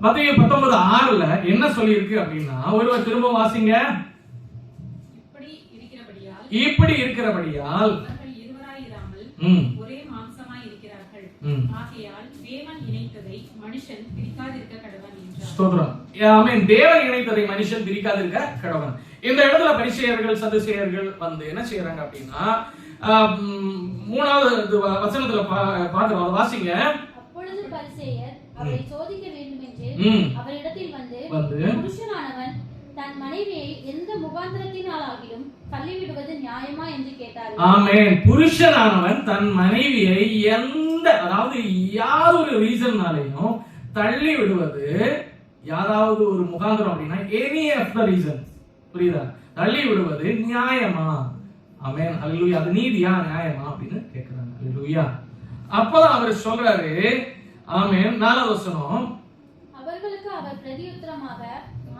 மத்தேயு 19:6 என்ன சொல்லி இருக்கு அப்படின்னா, ஒருவர் திரும்ப வாசிங்க. இப்படி இருக்கிறபடியால் அவர்கள் இருவராய் இராமல் ஒரே மாம்சமாய் இருக்கிறார்கள். ஆகையால் தேவன் இணைத்ததை மனுஷன் பிரிக்காதிருக்க கடவன் என்றார். ஸ்தோத்திரம். ஆமென். தேவன் இணைத்ததை மனுஷன் பிரிக்காதிருக்க கடவன். இந்த இடத்துல பரிசேயர்கள் சதுசேயர்கள் வந்து என்ன செய்யறாங்க அப்படின்னா, 3வது வசனத்துல பாக்குறோம், வாசிங்க. அப்பொழுது பரிசேயர் அவரை சோதிக்க வேண்டும் என்று அவரிடத்தில் வந்து புருஷனானவன் தன் மனைவியை எந்த முகாந்திரத்தினாலாகிலும் தள்ளிவிடுவது நியாயமா என்று கேட்டார். ஆமென். புருஷனானவன் தன் மனைவியை எந்த, அதாவது யாரொரு ரீசன்னாலையும் தள்ளி விடுவது, யாராவது ஒரு முகாந்திரம் அப்படின்னா எனி ஆஃப் த ரீசன், புரியுதா, தள்ளி விடுவது நியாயமா? ஆமென். அல்லேலூயா. அது நீதியா நியாயமா அப்படின்னு கேக்குறாங்க. அல்லேலூயா. அப்பதான் அவர் சொல்றாரு. ஆமென். 4வது வசனம். அவர்களுக்கு அவர் பிரதியுத்தரமாக,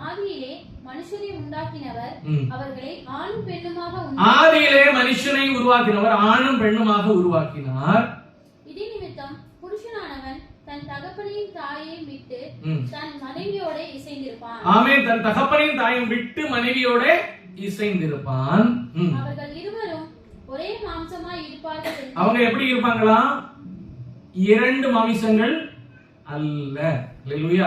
ஆதியிலே மனுஷனை உண்டாக்கினவர் அவர்களை ஆணும் பெண்ணுமாக ஆதியிலே மனுஷனை உருவாக்கினவர் ஆணும் பெண்ணுமாக உருவாக்கினார். இதே நிமித்தம் புருஷனானவன் தன் தகப்பனையும் தாயையும் விட்டு தன் மனைவியோட இசைந்திருப்பான். ஆமென். தன் தகப்பனையும் தாயையும் விட்டு மனைவியோட இசைந்திருப்பான். அவர்கள் இருவரும் ஒரே மாம்சமாய் இருப்பார்கள். அவங்க எப்படி இருப்பாங்களா? 2 மாமிசங்கள் அல்ல. அல்லேலூயா.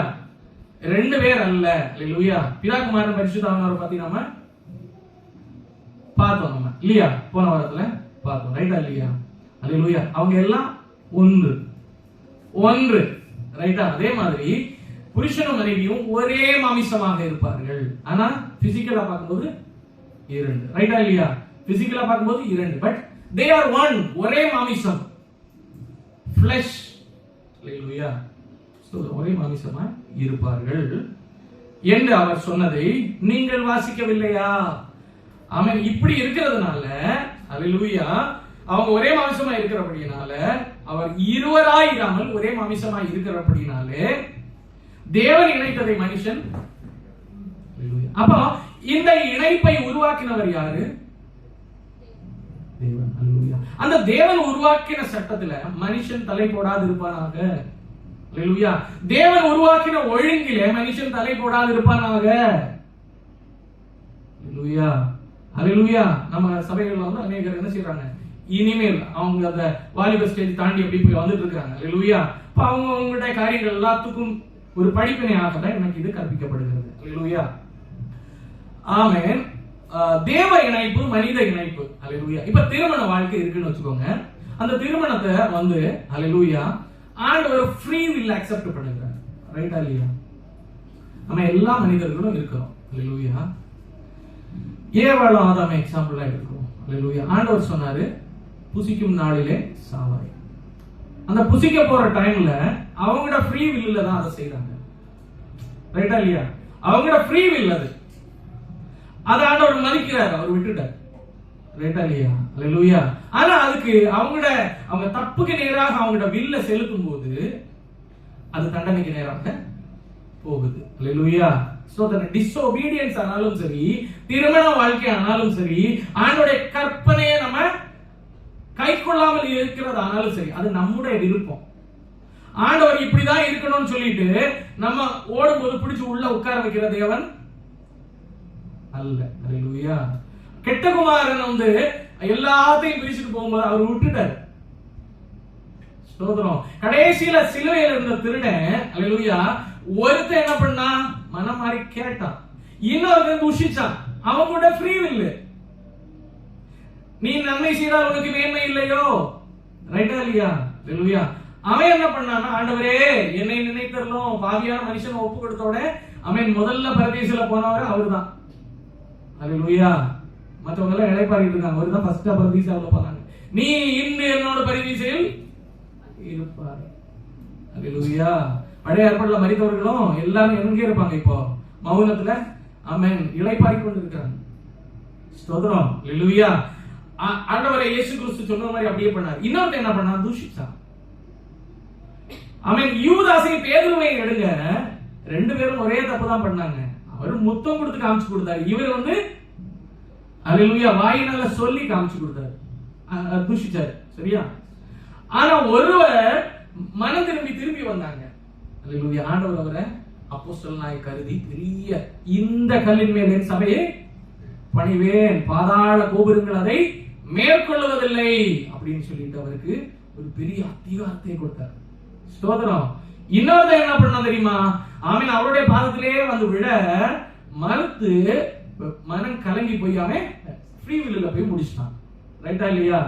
2 பேர் அல்ல. அல்லேலூயா. பிதா குமாரன் பரிசுத்த ஆவியானவரை பத்தி நாம பார்த்தோம், நம்ம இல்லையா? போன வாரத்துல பார்த்தோம், ரைட்டா இல்லையா? அல்லேலூயா. அவங்க எல்லாம் ஒன்று, ரைட்டா? அதே மாதிரி புருஷனும் மனைவியும் ஒரே மாமிசமாக இருப்பார்கள். ஆனா பிசிக்கலா பார்க்கும்போது 2, ரைட்டா இல்லையா? பிசிக்கலா பார்க்கும்போது 2, பட் they are one, ஒரே மாமிசம், flesh. அல்லேலூயா. ஒரே மாமிசமா இருப்பார்கள் என்று அவர் சொன்னதை நீங்கள் வாசிக்கவில்லையா? ஆமென். இப்படி இருக்கிறதுனால, அல்லேலூயா, அவங்க ஒரே மாமிசமா இருக்கிறபடினால, அவர் இருவராய் இராமல் ஒரே மாமிசமா இருக்கிறபடினாலே தேவன் இணைத்ததை மனுஷன். அப்போ இந்த இணைப்பை உருவாக்கினவர் யாரு? தேவன். அல்லேலூயா. அந்த தேவன் உருவாக்கின சட்டத்துல மனுஷன் தலை போடாது இருப்பானாக. அல்லேலூயா. தேவன் உருவாக்கின ஒழுங்கிலே மனுஷன் தலை போடாது இருப்பானாக. அல்லேலூயா. அல்லேலூயா. நம்ம சபைகள்ல வந்து அநேகர் என்ன செய்றாங்க, இனிமேல் அவங்க அந்த வாலிப ஸ்டேஜ் தாண்டி எப்படி போய் வந்துட்டு இருக்காங்க. அல்லேலூயா. அப்ப அவங்க அவங்களுடைய காரியங்கள் எல்லாத்துக்கும் ஒரு படிப்பினையாக தான் எனக்கு இது கற்பிக்கப்படுகிறது. அல்லேலூயா. ஆமென். தேவ இணைப்பு, மனித இணைப்பு. அல்லேலூயா. இப்ப திருமண வாழ்க்கை இருக்குன்னு வச்சுக்கோங்க. அந்த திருமணத்தை வந்து அல்லேலூயா ஆண்டவர் ஃப்ரீ வில் அக்செப்ட் பண்ணுகிறார். ரைட்டா இல்லையா? நம்ம எல்லா மனிதர்களும் இருக்கிறோம். அல்லேலூயா. ஏவாளும் ஆதாம் எக்ஸாம்பிளா எடுக்கிறோம். அல்லேலூயா. ஆண்டவர் சொன்னாரு, புசிக்கும் நாளிலே சாவாய். அந்த புசிக்க போற டைம்ல அவங்களோட ஃப்ரீ வில்ல தான் அதை செய்றாங்க. ரைட்டா இல்லையா? அவங்களோட ஃப்ரீ வில் அது. அதை ஆண்டவர் மதிக்கிறார், அவர் விட்டுட்டார். ரைட்டா இல்லையா? அல்லேலூயா. ஆனா அதுக்கு அவங்க தப்புக்கு நேராக அவங்களோட வில்ல செலுத்தும் போது அது தண்டனைக்கு நேராக போகுது. அல்லேலூயா. சோ the disobedience ஆனாலும் சரி, திருமண வாழ்க்கை ஆனாலும் சரி, ஆண்டவருடைய கற்பனையை நம்ம கைக்கொள்ளாமல் இருக்கிறது ஆனாலும் சரி, அது நம்முடைய விருப்பம். ஆண்டவர் இப்படிதான் இருக்கணும்னு சொல்லிட்டு நம்ம ஓடும்போது பிடிச்சு உள்ள உட்கார வைக்கிற தேவன் அல்ல. அல்லேலூயா. கெட்ட குமாரன் வந்து எல்லாத்தையும் பிரிச்சுட்டு போகும்போது அவர் விட்டுட்டார். ஸ்தோத்திரம். கடைசியில சிலுவையில் இருந்த திருடன், அல்லேலூயா, ஒருத்தன் என்ன பண்ணா, மனம் மாறி கேட்டான், இன்னொருத்தன் துஷிச்சான். அவங்களோட ஃப்ரீ வில். நீ நன்மை செய்தால் உனக்கு மேன்மை இல்லையோ? ரைட்டா இல்லையா? அல்லேலூயா. அவன் என்ன பண்ணானா, ஆண்டவரே என்னை நினைத்தரலும், பாவியான மனுஷன் ஒப்பு கொடுத்தோட அவன் முதல்ல பரதேசில போனவர் அவர்தான். அல்லேலூயா. மற்றவங்க எல்லாம் இளைப்பாறிட்டு இருக்காங்க, அவர்தான் ஃபர்ஸ்டா பரதேசில போனாங்க. நீ இன்று என்னோட பரதேசில் இருப்பார். அல்லேலூயா. பழைய ஏற்பாடுல மரித்தவர்களும் எல்லாரும் எங்க இருப்பாங்க? இப்போ மௌனத்துல ஆமென் இளைப்பாறி கொண்டு இருக்காங்க. ஸ்தோத்திரம். அல்லேலூயா. ஆண்டவரே இயேசு கிறிஸ்து சொன்ன மாதிரி அப்படியே பண்ணார். இன்னொருத்தன் என்ன பண்ணா, தூஷிச்சான். ஆமென். யூதாசையும் பேதுருவையும் எடுங்க, 2 பேரும் ஒரே தப்பு தான் பண்ணாங்க. அவர் முத்தம் கொடுத்து காமிச்சு கொடுத்தாரு, இவர் வந்து அல்லேலூயா வாயினால சொல்லி காமிச்சு கொடுத்தாரு, தூஷிச்சாரு. சரியா? ஆனா ஒருவர் மனம் திரும்பி வந்தாங்க. அல்லேலூயா. ஆண்டவர் அவரை அப்போஸ்தலனாய் கருதி பெரிய இந்த கல்லின் மேல் என் சபையை பணிவேன், பாதாள கோபுரங்கள் அதை மேற்கொள்வதில்லை அப்படின்னு சொல்லிட்டு அவருக்கு ஒரு பெரிய அதிகாரத்தை கொடுத்தார். ஸ்தோத்திரம். இன்னொரு என்ன பண்ணா தெரியுமா? ஆமீன். அவருடைய பாதத்திலே வந்து விழ மறுத்து மனம் கலங்கி போய் அவன் ஃப்ரீ வில்ல போய் முடிச்சிட்டான். ரைட்டா இல்லையா?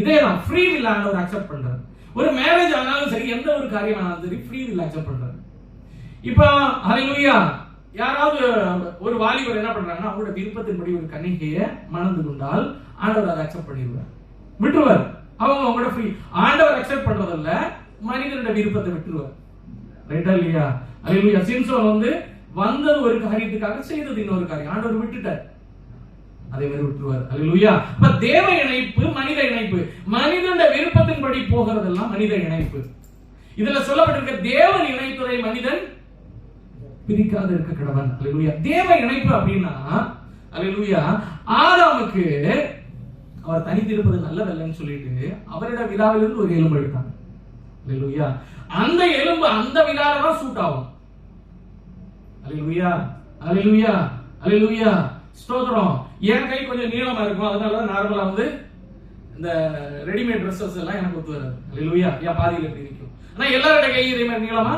இதே தான் ஃப்ரீ வில் ஆண்டவர் அக்செப்ட் பண்றாரு. ஒரு மேரேஜ் ஆனாலும் சரி, எந்த ஒரு காரியம் ஆனாலும் சரி, ஃப்ரீ வில் அக்செப்ட் பண்றாரு. இப்போ ஹல்லேலூயா, யாராவது ஒரு வாலிபர் என்ன பண்றாங்கன்னா அவரோட விருப்பத்தின்படி ஒரு கன்னிகையை மணந்து கொண்டால் ஆண்டவர் அதை அக்செப்ட் பண்ணிடுவார், விட்டுருவார். அவங்களோட ஃப்ரீ. ஆண்டவர் அக்செப்ட் பண்றதில்ல, மனிதனோட விருப்பத்தை விட்டுருவார். ரைட்டா இல்லையா? ஹல்லேலூயா. சிம்சோன் வந்தது ஒரு காரியத்துக்காக, செய்தது இன்னொரு காரியம். ஆண்டவர் விட்டுட்டார், அதே மாதிரி விட்டுருவார். ஹல்லேலூயா. அப்ப தேவ இணைப்பு, மனித இணைப்பு. மனிதனுடைய விருப்பத்தின்படி போகிறதெல்லாம் மனித இணைப்பு. இதுல சொல்லப்பட்டிருக்க தேவன் இணைப்பதை மனிதன் பிரிக்காது இருக்க கடவன். ஹல்லேலூயா. தேவ இணைப்பு அப்படின்னா, ஹல்லேலூயா, ஆதாமுக்கு அவர் தனித்திருப்பது நல்லதல்லன்னு சொல்லிட்டு அவரோட விழாவிலிருந்து ஒரு எலும்பு எடுத்தாங்க. ஹல்லேலூயா. அந்த எலும்பு அந்த விழால தான் சூட் ஆகும். ஹல்லேலூயா, ஹல்லேலூயா, ஹல்லேலூயா. ஸ்தோத்திரம். என் கை கொஞ்சம் நீளமா இருக்கும், அதனால நார்மலா இந்த ரெடிமேட் ட்ரெஸ்ஸஸ் எல்லாம் எனக்கு ஒத்து வராது. ஹல்லேலூயா. ஏன் பாதியில இப்படி நிற்கும். ஆனா எல்லாரோட கை இதே மாதிரி நீளமா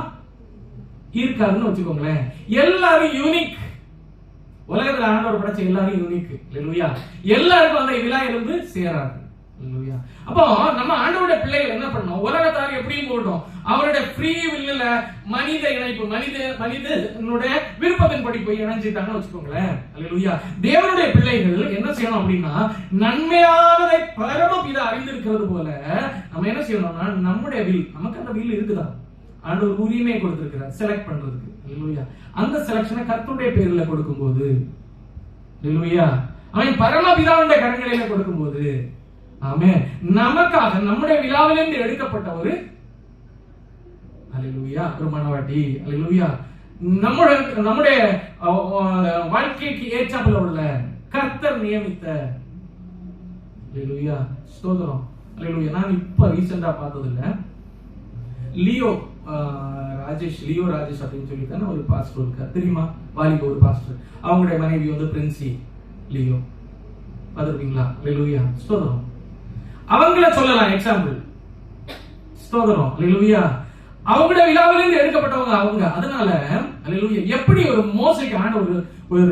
இருக்காதுன்னு வச்சுக்கோங்களேன். எல்லாரும் யூனிக். உலகத்துல ஆண்டவர் படைச்ச எல்லாரும் யூனிக். ஹல்லேலூயா. எல்லாருக்கும் அந்த விழா எலும்பு சேராது. ஹல்லேலூயா. அப்போ நம்ம ஆண்டவருடைய பிள்ளைகள் என்ன பண்ணோம்? உலகத்தார் எப்படியும் போட்டோம், அவருடைய ஃப்ரீ வில்ல மனித இணைப்பு, மனிதனுடைய விருப்பத்தின்படி போய் இணைஞ்சிட்டாங்கன்னு வச்சுக்கோங்களேன். ஹல்லேலூயா. தேவனுடைய பிள்ளைகள் என்ன செய்யணும் அப்படின்னா, நன்மையானதை பரமபிதா அறிந்திருக்கிறது போல நம்ம என்ன செய்யணும்னா, நம்முடைய வில், நமக்கு அந்த வில் இருக்குதா, ஆண்டவர் உரிமையை கொடுத்திருக்கிறார் செலக்ட் பண்றதுக்கு. ஹல்லேலூயா. அந்த செலக்ஷனை கர்த்தருடைய பேர்ல கொடுக்கும்போது, ஹல்லேலூயா, அவன் பரமபிதாவுடைய கரங்களில கொடுக்கும்போது, ஆமென், நமக்காக நம்முடைய விழாவிலிருந்து எடுக்கப்பட்ட ஒரு, ஹல்லேலூயா, ஒரு மனவாட்டி, ஹல்லேலூயா, நம்முடைய வாழ்க்கைக்கு ஏற்றாப்புல உள்ள கர்த்தர் நியமித்த, ஹல்லேலூயா, ஸ்தோத்திரம், ஹல்லேலூயா. நான் இப்ப ரீசெண்டா பார்த்தது இல்ல, லியோ ராஜேஷ் அப்படின்னு சொல்லிட்டு ஒரு பாஸ்டர் இருக்கார், தெரியுமா? வாலிப ஒரு பாஸ்டர். அவங்களுடைய மனைவி பிரின்சி லியோ, பாத்துருக்கீங்களா? ஹல்லேலூயா, ஸ்தோத்திரம். அவங்கள சொல்லலாம் எக்ஸாம்பிள். ஸ்தோத்திரம், ஹல்லேலூயா. அவங்களுடைய விழாவிலிருந்து எடுக்கப்பட்டவங்க அவங்க. அதனால ஹல்லேலூயா, எப்படி ஒரு மோசைக்கு ஆண்டவர் ஒரு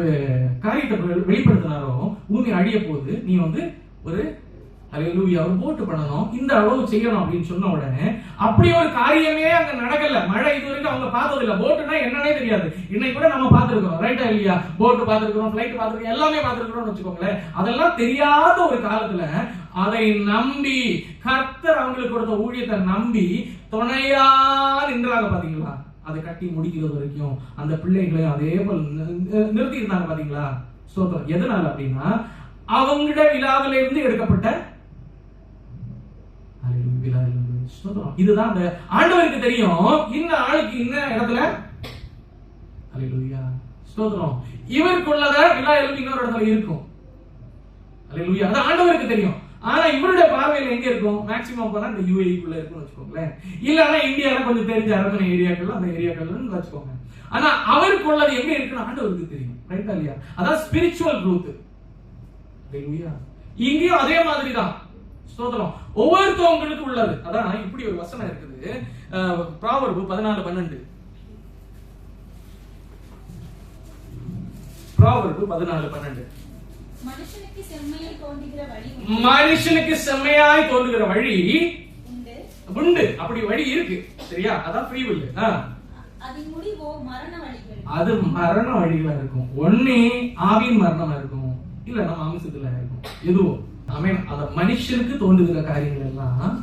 காரியத்தை வெளிப்படுத்தினாரோ, பூமி அழிய போது நீ ஒரு ஹல்லேலூயா ஒரு போட்டு பண்ணணும், இந்த அளவு செய்யணும் அப்படின்னு சொன்ன உடனே அப்படி ஒரு காரியமே அங்க நடக்கல. மழை இது வரைக்கும் அவங்க பார்த்தது இல்ல. போட்டுனா என்னன்னே தெரியாது. இன்னைக்கு கூட நம்ம பார்த்திருக்கிறோம், ரைட்டா இல்லையா? போட்டு பார்த்திருக்கிறோம், ஃளைட் பார்த்திருக்கோம், எல்லாமே பார்த்திருக்கிறோம்னு வச்சுக்கோங்களேன். அதெல்லாம் தெரியாத ஒரு காலத்துல அதை நம்பி கர்த்தர் அவங்களுக்கு கொடுத்த ஊழியத்தை நம்பி துணையா நின்றாங்க. பாத்தீங்களா? அதை கட்டி முடிக்கிறது வரைக்கும் அந்த பிள்ளைகளையும் அதே போல நிறுத்தி இருந்தாங்க. பாத்தீங்களா? ஸ்தோத்திரம். எதனால அப்படின்னா, அவங்களுடைய விழாவிலிருந்து எடுக்கப்பட்ட இதுதான் அந்த ஆண்டவருக்கு தெரியும். இந்த ஆளுக்கு இந்த இடத்துல, ஹல்லேலூயா, ஸ்தோத்திரம், இவருக்குள்ளத விழா எலும்பு இன்னொரு இடத்துல இருக்கும். ஹல்லேலூயா. அது ஆண்டவருக்கு தெரியும். ஆனா இவருடைய பார்வையில எங்க இருக்கும்? மேக்ஸிமம் போனா இந்த யுஏஇக்குள்ள இருக்குன்னு வச்சுக்கோங்களேன். இல்லன்னா இந்தியால கொஞ்சம் தெரிஞ்ச அரண்மனை ஏரியாக்கள், அந்த ஏரியாக்கள்னு வச்சுக்கோங்க. ஆனா அவருக்குள்ளது எங்க இருக்குன்னு ஆண்டவருக்கு தெரியும். ரைட்டா இல்லையா? அதான் ஸ்பிரிச்சுவல் ட்ரூத். ஹல்லேலூயா. இங்கேயும் அதே மாதிரி தான். ஸ்தோத்திரம். ஒவ்வொருத்தவங்களுக்கு உள்ளது. அதான் இப்படி ஒரு வசனம் இருக்குது, ப்ராவர்பு 14:12. ப்ராவர்பு 14:12. மனுஷனுக்கு செம்மையாய் தோன்றுகிற வழி உண்டு. அப்படி வழி இருக்கு, சரியா? அதான் ஃப்ரீ வில். அது மரண வழிகளா இருக்கும். ஒண்ணு ஆவியின் மரணமா இருக்கும், இல்ல நம்ம அம்சத்துல இருக்கும். எதுவும் ஆமென். அந்த மனுஷனுக்கு தோன்றுகிற காரியங்கள் எல்லாம்,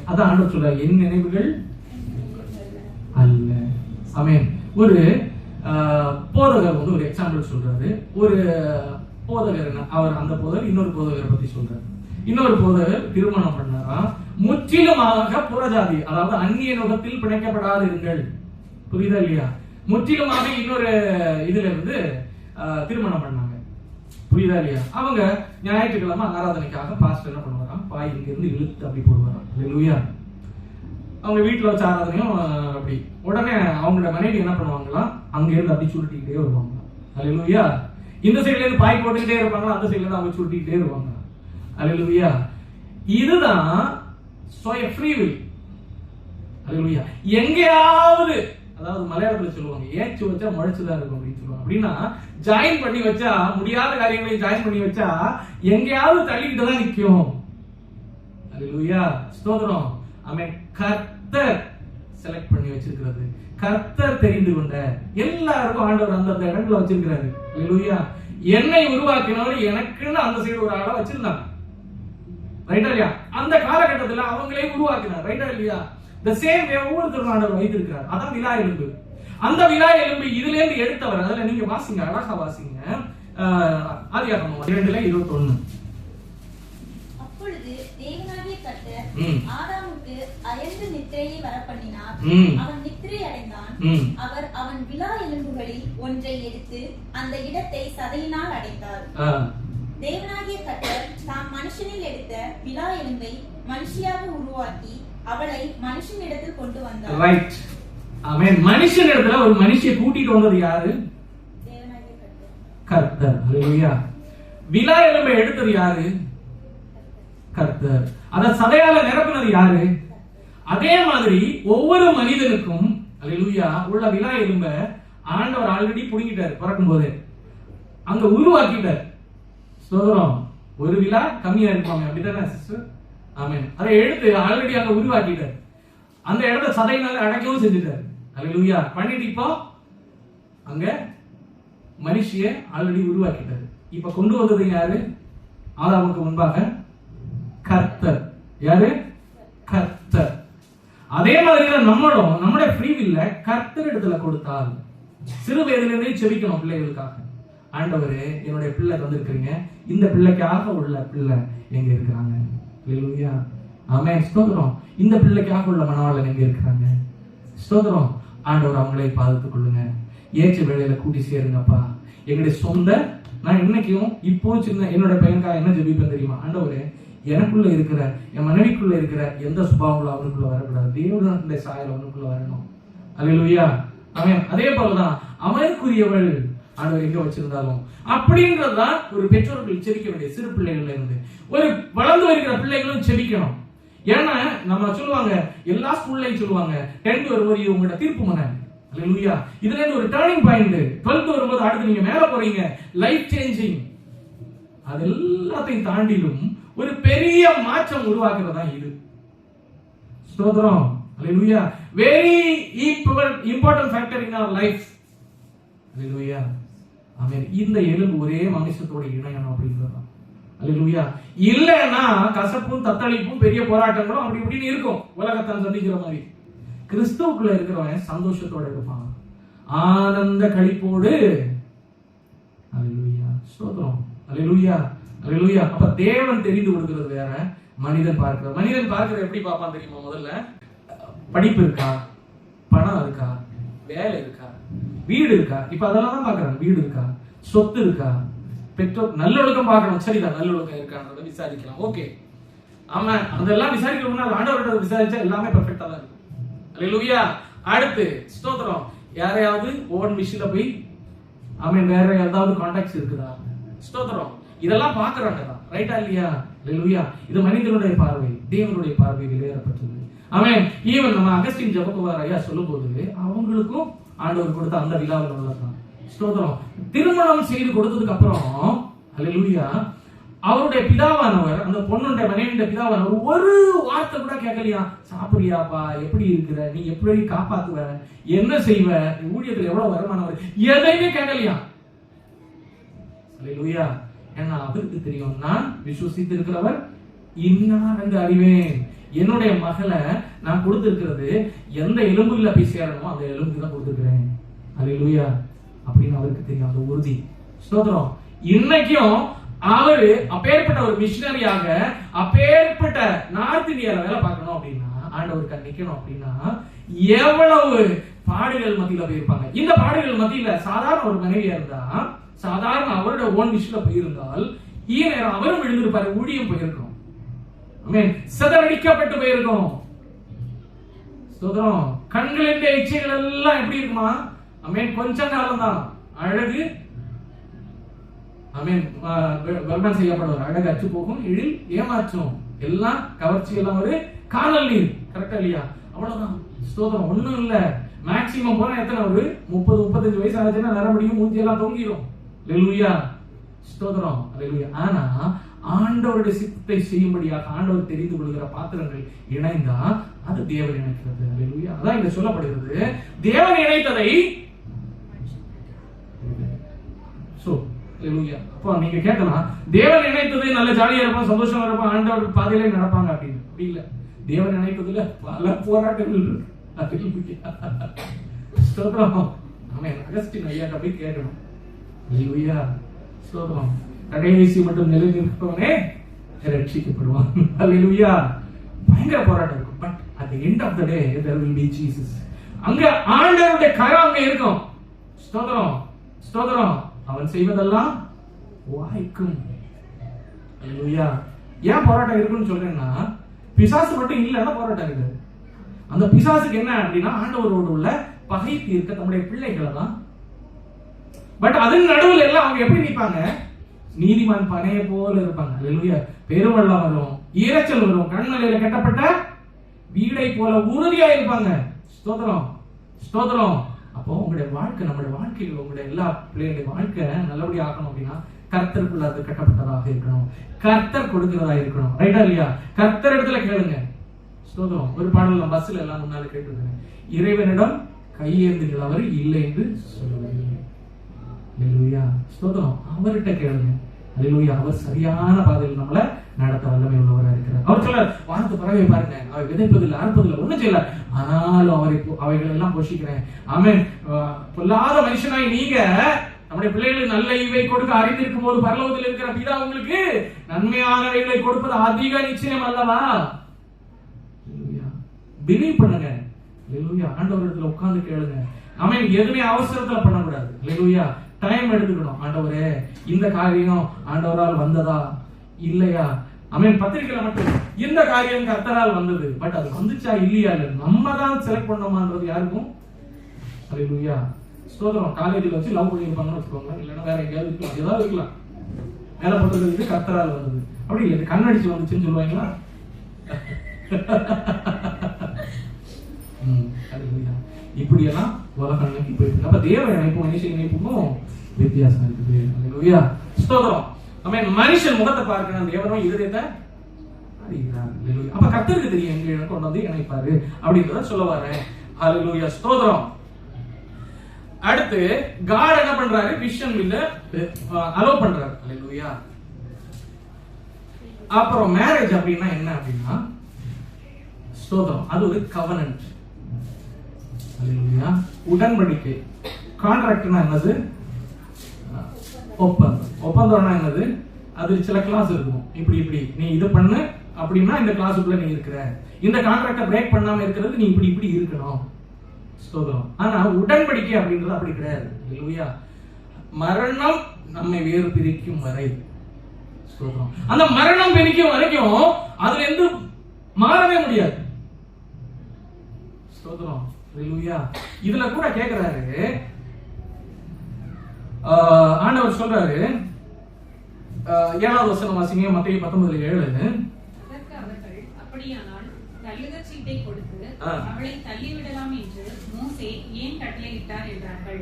அதான் ஆண்டவர் சொல்றார், என் நினைவுகள் அல்ல. ஆமென். ஒரு போதகர் ஒரு எக்ஸாம்பிள் சொல்றாரு. ஒரு போதகர், அவர் அந்த போதகர் இன்னொரு போதகரை பத்தி சொல்றாரு. இன்னொரு போதகர் திருமணம் பண்ணாரா, முற்றிலுமாக புறஜாதி, அதாவது அந்நிய நுகத்தில் பிணைக்கப்படாது இருங்கள். புரியுதா இல்லையா? முற்றிலுமாக இன்னொரு இதுல இருந்து திருமணம் பண்ணாங்க. புரியுதா இல்லையா? அவங்க ஞாயிற்றுக்கிழமை ஆராதனைக்காக பாஸ்டர் என்ன பண்ணுவாராம், பாய் இங்க இருந்து இழுத்து அப்படி போடுவாராம். ஹல்லேலூயா. அவங்க வீட்டுல வச்ச ஆராதனையும் அப்படி. உடனே அவங்களோட மனைவி என்ன பண்ணுவாங்களாம், அங்க இருந்து அப்படி சுருட்டிக்கிட்டே வருவாங்க. அல்லேலூயா. இந்த சைட்ல இருந்து பாய் போட்டுக்கிட்டே இருப்பாங்களா, அந்த சைட்ல இருந்து அவங்க சுருட்டிக்கிட்டே இருப்பாங்க. அல்லேலூயா. இதுதான் ஃப்ரீ வில். அல்லேலூயா. எங்கேயாவது, அதாவது மலையாளத்துல சொல்லுவாங்க, ஏச்சு வச்சா முளைச்சுதான் இருக்கும் அப்படின்னு சொல்லுவாங்க. அப்படின்னா ஜாயின் பண்ணி வச்சா, முடியாத காரியங்களை ஜாயின் பண்ணி வச்சா எங்கேயாவது தள்ளிக்கிட்டு தான் நிற்கும். அல்லேலூயா. ஸ்தோத்திரம். ஆமென். கர்த்தர் செலக்ட் பண்ணி வச்சிருக்கிறது, கர்த்தர் தெரிந்து கொண்ட எல்லாருக்கும் ஆண்டவர் அந்த இடங்களை வச்சிருக்கிறாரு. அல்லேலூயா. என்னை உருவாக்கினவர் எனக்குன்னு அந்த சைடு ஒரு ஆளை வச்சிருந்தாங்க. ரைட்டா இல்லையா? அந்த காலகட்டத்தில் அவங்களே உருவாக்கினார். ரைட்டா இல்லையா? the same way ஒவ்வொருத்தரும் ஆண்டவர் வைத்திருக்கிறார். அதான் விலா எலும்பு. அந்த விலா எலும்பு இதுல இருந்து எடுத்தவர். அதுல நீங்க வாசிங்க, அழகா வாசிங்க. ஆதியாகமம் 2:21. அப்பொழுது தேவனாகிய கர்த்தர் ஆதாமுக்கு அயர்ந்து நித்திரையை வரப்பண்ணினார். அவன் நித்திரை அடைந்தான். அவர் அவன் விலா எலும்புகளில் ஒன்றை எடுத்து அந்த இடத்தை சதையினால் அடைத்தார். தேவனாகிய கர்த்தர் தாம் மனுஷனில் எடுத்த விலா எலும்பை மனுஷியாக உருவாக்கி அவளை மனுஷனிடத்தில் கொண்டு வந்தார். ரைட். ஆமென். மனுஷனிடத்துல ஒரு மனுஷியை கூட்டிட்டு வந்தது யாரு? தேவனாகிய கர்த்தர். கர்த்தர். அல்லேலூயா. விலா எலும்பை எடுத்தது யாரு? கர்த்தர். அத சதையால நிரப்பினது யாரு? அதே மாதிரி ஒவ்வொரு மனிதனுக்கும் அல்லேலூயா உள்ள விலா எலும்ப ஆண்டவர் ஆல்ரெடி புடிங்கிட்டார். பிறக்கும் போதே அங்க உருவாக்கிட்டார். ஸ்தோத்திரம். ஒரு விலா கம்மியா இருப்பாங்க, அப்படிதானே சிஸ்டர்? ஆமென். அதை எடுத்து ஆல்ரெடி அங்க உருவாக்கிட்டார். அந்த இடத்தை சதையினால அடைக்கவும் செஞ்சுட்டார். அல்லேலூயா. பண்ணிட்டு இப்போ அங்க மனுஷிய ஆல்ரெடி உருவாக்கிட்டார். இப்ப கொண்டு வந்தது யாரு? ஆதாமுக்கு முன்பாக கர்த்தர். யாரு? கர்த்தர். அதே மாதிரி நம்மளும் நம்முடைய ஃப்ரீ வில்ல கர்த்தர் இடத்துல கொடுத்தால் சிறு வயதிலிருந்தே செபிக்கணும் பிள்ளைகளுக்காக. ஆண்டவரே, என்னுடைய பிள்ளை தந்திருக்கிறீங்க, இந்த பிள்ளைக்காக உள்ள பிள்ளை எங்க இருக்கிறாங்க? அல்லேலூயா. ஆமென். ஸ்தோத்திரம். இந்த பிள்ளைக்காக உள்ள மனவாளன் எங்க இருக்கிறாங்க? ஸ்தோத்திரம். ஆண்டவர் அவங்களே பாதுகாத்துக் கொள்ளுங்க. ஏற்ற வேளையில கூட்டி சேருங்கப்பா. எங்களுடைய சொந்த, நான் இன்னைக்கும் இப்போ சின்ன என்னோட பையனுக்காக என்ன ஜெபிப்பேன் தெரியுமா? ஆண்டவரே, எனக்குள்ள இருக்கிற என் மனைவிக்குள்ள இருக்கிற எந்த சுபாவங்களும் அவனுக்குள்ள வரக்கூடாது. தேவனுடைய சாயல் அவனுக்குள்ள வரணும். அல்லேலூயா. ஆமென். அதே போலதான் அவனுக்குரியவள் ஆண்டவர் எங்க வச்சிருந்தாலும் அப்படின்றதுதான் ஒரு பெற்றோர்கள் செபிக்க வேண்டிய. சிறு பிள்ளைகள்ல இருந்து ஒரு வளர்ந்து வருகிற பிள்ளைகளும் செபிக்கணும். ஏன்னா நம்ம சொல்லுவாங்க, எல்லா ஸ்கூல்லையும் சொல்லுவாங்க, 10th வரும்போது உங்களோட தீர்ப்பு மன. அல்லேலூயா. இதுல இருந்து ஒரு டர்னிங் பாயிண்ட். 12th வரும்போது அடுத்து நீங்க மேல போறீங்க, லைஃப் சேஞ்சிங். அது எல்லாத்தையும் தாண்டிலும் ஒரு பெரிய மாற்றம் உருவாக்குறதா இது. ஸ்தோத்திரம். அல்லேலூயா. Very important factor in our life. அல்லேலூயா. ஆமென். இந்த எலும்பு ஒரே மனுஷத்தோட இணையணும் அப்படின்றது. அல்லேலூயா. இல்லைன்னா கசப்பும் தத்தளிப்பும் பெரிய போராட்டங்களும் அப்படி இப்படின்னு இருக்கும். உலகத்தான் சந்திக்கிற மாதிரி. கிறிஸ்துவுக்குள்ள இருக்கிறவன் சந்தோஷத்தோட இருப்பான், ஆனந்த களிப்போடு. அல்லேலூயா. ஸ்தோத்திரம். அல்லேலூயா. அல்லேலூயா. அப்ப தேவன் தெரிந்து கொடுக்கிறது வேற, மனிதன் பார்க்கிறது. மனிதன் பார்க்கிறது எப்படி பார்ப்பான் தெரியுமா? முதல்ல படிப்பு இருக்கா, பணம் இருக்கா, வேலை இருக்கா, வீடு இருக்கா. இப்ப அதெல்லாம் தான் பாக்குறாங்க. வீடு இருக்கா, சொத்து இருக்கா, பெற்றோர் நல்லொழுக்கம் பார்க்கணும். சரிதான், நல்லொழுக்கம் இருக்கான்றத விசாரிக்கலாம். ஓகே. ஆமா, அதெல்லாம் விசாரிக்கணும்னா ஆண்டவர்கிட்ட விசாரிச்சா எல்லாமே பெர்ஃபெக்ட்டா தான் இருக்கும். அல்லேலூயா. அடுத்து ஸ்தோத்திரம். யாரையாவது ஓன் விஷயத்துல போய் ஆமென் வேற ஏதாவது கான்டாக்ட்ஸ் இருக்குதா? ஸ்தோத்திரம். இதெல்லாம் பாக்குறாங்க தான். ரைட்டா இல்லையா? அல்லேலூயா. இது மனிதனுடைய பார்வை, தேவனுடைய பார்வை வெளியேறப்பட்டது. ஆமென். ஈவன் நம்ம அகஸ்டின் ஜெபக்குமார் ஐயா சொல்லும்போது அவங்களுக்கும் ஆண்டவர் கொடுத்த அந்த விழாவில் உள்ளதான். ஸ்தோத்திரம். திருமணம் செய்து கொடுத்ததுக்கு அப்புறம் அல்லேலூயா அவருடைய பிதாவானவர், அந்த பொண்ணுடைய மனைவியுடைய பிதாவானவர் ஒரு வார்த்தை கூட கேட்கலையா? சாப்பிடுறியாப்பா, எப்படி இருக்கிற, நீ எப்படி காப்பாத்துவ, என்ன செய்வ, ஊழியத்தில் எவ்வளவு வருமானம் வரும், எதையுமே கேட்கலையா? அல்லேலூயா. ஏன்னா அவருக்கு தெரியும், நான் விசுவசித்து இருக்கிறவர் இன்னார் என்று அறிவேன். என்னுடைய மகளை நான் கொடுத்திருக்கிறது எந்த எலும்புல போய் சேரணுமோ அந்த எலும்புக்கு தான் கொடுத்திருக்கிறேன். அல்லேலூயா. அப்படின்னு அவருக்கு தெரியும், அந்த உறுதி. ஸ்தோத்திரம். இன்னைக்கும் அவரு அப்பேற்பட்ட ஒரு மிஷனரியாக அப்பேற்பட்ட நார்த் இந்தியால வேலை பார்க்கணும் அப்படின்னா, ஆண்டவருக்கு நிக்கணும் அப்படின்னா எவ்வளவு பாடுகள் மத்தியில போயிருப்பாங்க. இந்த பாடுகள் மத்தியில சாதாரண ஒரு மனைவியா இருந்தா, சாதாரண அவரோட ஓன் விஷயத்துல போயிருந்தால் நேரம் அவரும் எழுந்திருப்பாரு, ஊழியம் போயிருக்கும், சிதறடிக்கப்பட்டு போயிருக்கும். ஸ்தோத்திரம். கண்களின் இச்சைகள் எல்லாம் எப்படி இருக்குமா? ஆமென். கொஞ்ச காலம் தான். அழகு ஆமென் கர்ப்பம் செய்யப்படுவார். அழகு அச்சு போகும், எழில் ஏமாற்றும், எல்லாம் கவர்ச்சி, எல்லாம் ஒரு காணல் நீர். கரெக்டா இல்லையா? அவ்வளவுதான். ஸ்தோத்திரம். ஒண்ணும் இல்ல. மேக்சிமம் போனா எத்தனை ஒரு 30-35 வயசு ஆச்சுன்னா நரம்படியும் மூஞ்சி எல்லாம் தொங்கிடும். அல்லேலூயா. ஸ்தோத்திரம். அல்லேலூயா. ஆனா ஆண்டவருடைய சித்தத்தை செய்யும்படியாக ஆண்டவர் தெரிந்து கொள்கிற பாத்திரங்கள் இணைந்தா அது தேவன் இணைக்கிறது. அல்லேலூயா. அதான் இங்க சொல்லப்படுகிறது. தேவன் இணைத்ததை அப்போ நீங்க கேட்கலாம், தேவன் இணைத்தது நல்ல ஜாலியா இருப்பான், சந்தோஷமா இருப்பான், ஆண்டவர் பாதையிலே நடப்பாங்க அப்படின்னு. அப்படி இல்ல. தேவன் இணைத்ததுல பல போராட்டங்கள் இருக்கு. அகஸ்டின் ஐயாட்ட போய் கேட்கணும். அல்லேலூயா. ஸ்தோத்திரம். கடைசி மட்டும் நிலைநிற்பவனே ரட்சிக்கப்படுவான். அல்லேலூயா. பயங்கர போராட்டம் இருக்கும். But at the end of the day there will be Jesus. அங்க ஆண்டவருடைய கரம் அங்க இருக்கும். ஸ்தோத்திரம். ஸ்தோத்திரம். அவன் செய்வதெல்லாம் வாய்க்கும். அல்லேலூயா. ஏன் போராட்டம் இருக்குன்னு சொல்றேன்னா, பிசாசு மட்டும் இல்லைன்னா போராட்டம் இருக்குது. அந்த பிசாசுக்கு என்ன அப்படின்னா ஆண்டவரோடு உள்ள பகை தீர்க்க நம்முடைய பிள்ளைகளை தான். பட் அதன் நடுவில் எல்லாம் அவங்க எப்படி நிற்பாங்க? நீதிமான் பனைய போல இருப்பாங்க. அல்லேலூயா. பெருவெள்ளம் வரும், இரைச்சல் வரும், கண்மலையில கட்டப்பட்ட வீடை போல உறுதியா இருப்பாங்க. ஸ்தோத்திரம். ஸ்தோத்திரம். அப்போ உங்களுடைய வாழ்க்கை, நம்முடைய வாழ்க்கையில் உங்களுடைய எல்லா பிள்ளைகளுடைய வாழ்க்கை நல்லபடியா ஆகணும் அப்படின்னா கர்த்தருக்குள்ள அது கட்டப்பட்டதாக இருக்கணும், கர்த்தர் கொடுக்கிறதா இருக்கணும். ரைட்டா இல்லையா? கர்த்தர் இடத்துல கேளுங்க. ஸ்தோத்திரம். ஒரு பாடல் பஸ்ல எல்லாம் முன்னால கேட்டுருக்கேன். இறைவனிடம் கையேந்துகிறவர் இல்லை என்று சொல்லுவது. அல்லேலூயா. ஸ்தோத்திரம். அவர்கிட்ட கேளுங்க. அல்லேலூயா. அவர் சரியான பாதையில் நம்மள நடத்த வல்லமை உள்ளவராக இருக்கிறார். அவர் சொல்ல, வானத்து பறவை பாருங்க, அவை விதைப்பதில்லை, அறுப்பதில்லை, ஒண்ணும் செய்யல, ஆனாலும் அவைகள் எல்லாம் போஷிக்கிறேன். ஆமென். பொல்லாத மனுஷனாய் நீங்க நம்முடைய பிள்ளைகளுக்கு நல்ல ஈவை கொடுக்க அறிந்திருக்கும் போது பரலோகத்தில் இருக்கிற பிதா உங்களுக்கு நன்மையானவைகளை கொடுப்பது அதிக நிச்சயம் அல்லவா? பிலீவ் பண்ணுங்க. அல்லேலூயா. ஆண்டவரிடத்துல உட்கார்ந்து கேளுங்க. ஆமென். எதுவுமே அவசரத்துல பண்ணக்கூடாது. அல்லேலூயா. டைம் எடுத்துக்கணும். ஆண்டவரே, இந்த காரியம் ஆண்டவரால் வந்ததா இல்லையா? ஆமென். பத்திரிகையில மட்டும் இந்த காரியம் கர்த்தரால் வந்தது, பட் அது வந்துச்சா இல்லையா இல்ல நம்ம தான் செலக்ட் பண்ணோமான்றது யாருக்கும். அல்லேலூயா. ஸ்தோத்திரம். காலேஜில் வச்சு லவ் பண்ணியிருப்பாங்கன்னு வச்சுக்கோங்க, இல்லைன்னா வேற எங்கேயாவது இருக்கலாம், ஏதாவது இருக்கலாம். மேல போட்டது கர்த்தரால் வந்தது. அப்படி இல்லை, கண்ணடிச்சு வந்துச்சுன்னு சொல்லுவாங்களா? இப்படியெல்லாம் உலகம் நோக்கி போயிருக்கு. அப்ப தேவ இணைப்பும் மனுஷ இணைப்புக்கும் வித்தியாசம் இருக்குது. அல்லேலூயா. ஸ்தோத்திரம். ஆமென். மனுஷன் முகத்தை பார்க்கணும், தேவனும் இருதயத்தை அறிகிறார். அல்லேலூயா. அப்ப கர்த்தருக்கு தெரியும் எங்க கொண்டு வந்து இணைப்பாரு அப்படின்றத சொல்ல வரேன். அல்லேலூயா. ஸ்தோத்திரம். அடுத்து காட் என்ன பண்றாரு? விஷன் வில்ல அலோ பண்றாரு. அல்லேலூயா. அப்புறம் மேரேஜ் அப்படின்னா என்ன அப்படின்னா, ஸ்தோத்திரம், அது ஒரு கவனன்ட். அல்லேலூயா. உடன்படிக்கை. கான்ட்ராக்ட்னா என்னது? ஒப்பந்தம். ஒப்பந்தம்னா என்னது? அது சில கிளாஸ் இருக்கும். இப்படி இப்படி நீ இது பண்ணு அப்படின்னா இந்த கிளாஸுக்குள்ள நீ இருக்கிற, இந்த கான்ட்ராக்டை பிரேக் பண்ணாம இருக்கிறது நீ இப்படி இப்படி இருக்கணும். ஸ்தோத்திரம். ஆனா உடன்படிக்கை அப்படின்றது அப்படி கிடையாது. அல்லேலூயா. மரணம் நம்மை வேறு பிரிக்கும் வரை. ஸ்தோத்திரம். அந்த மரணம் பிரிக்கும் வரைக்கும் அதுல இருந்து மாறவே முடியாது. ஸ்தோத்திரம். அல்லேலூயா. இதுல கூட கேக்குறாரு, ஆண்டவர் சொல்றாரு, 7வது வசனம் வாசிங்க, மத்தேயு 19:7. அவர்கள் அப்படியானால் தள்ளுதற் சீட்டை கொடுத்து அவளை தள்ளிவிடலாம் என்று மோசே ஏன் கட்டளையிட்டார் என்றார்கள்.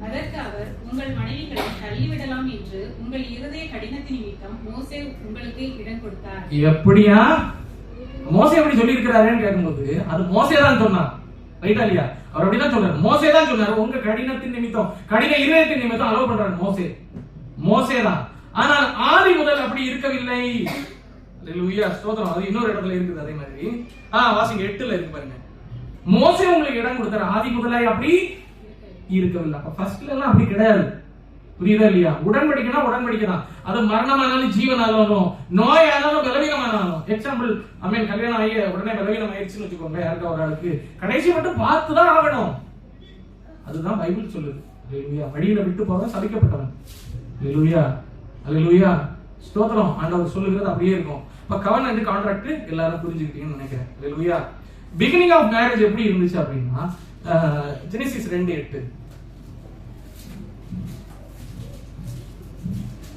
அதற்கு அவர், உங்கள் மனைவிகளை தள்ளிவிடலாம் என்று உங்கள் இருதய கடினத்தின் நிமித்தம் மோசே உங்களுக்கு இடம் கொடுத்தார். எப்படியா மோசே எப்படி சொல்லி இருக்கிறாருன்னு கேட்கும்போது அது மோசே தான் சொன்னார். ரைட்டா இல்லையா? அவர் அப்படிதான் சொல்றாரு. மோசே தான் சொன்னாரு. உங்க கடினத்தின் நிமித்தம், கடின இருதயத்தின் நிமித்தம் அலோவ் பண்றாரு மோசே. மோசே தான். ஆனால் ஆதி முதல் அப்படி இருக்கவில்லை. அல்லேலூயா. ஸ்தோத்திரம். அது இன்னொரு இடத்துல இருக்குது அதே மாதிரி. வாசிங்க 8ல இருக்கு பாருங்க. மோசே உங்களுக்கு இடம் கொடுத்தாரு, ஆதி முதலாய் அப்படி இருக்கவில்லை. அப்ப ஃபர்ஸ்ட்ல எல்லாம் அப்படி கிடையாது. புரியுதா இல்லையா? உடன்படிக்கைனா உடன்படிக்கை தான். அது மரணமானாலும் ஜீவனாலும் நோயானாலும் பலவீனமானாலும். எக்ஸாம்பிள், ஆமென், கல்யாணம் ஆகி உடனே பலவீனம் ஆயிடுச்சுன்னு வச்சுக்கோங்க, யாருக்கா ஒரு ஆளுக்கு கடைசி மட்டும் பார்த்துதான் ஆகணும். அதுதான் பைபிள் சொல்லுது. அல்லேலூயா. வழியில விட்டு போக சபிக்கப்பட்டவன். அல்லேலூயா. அல்லேலூயா. ஸ்தோத்திரம். ஆண்டவர் சொல்லுகிறது அப்படியே இருக்கும். இப்ப கவர்னன்ட் கான்ட்ராக்ட் எல்லாரும் புரிஞ்சுக்கிட்டீங்கன்னு நினைக்கிறேன். அல்லேலூயா. பிகினிங் ஆஃப் மேரேஜ் எப்படி இருந்துச்சு அப்படின்னா ஜெனிசிஸ் 2:8.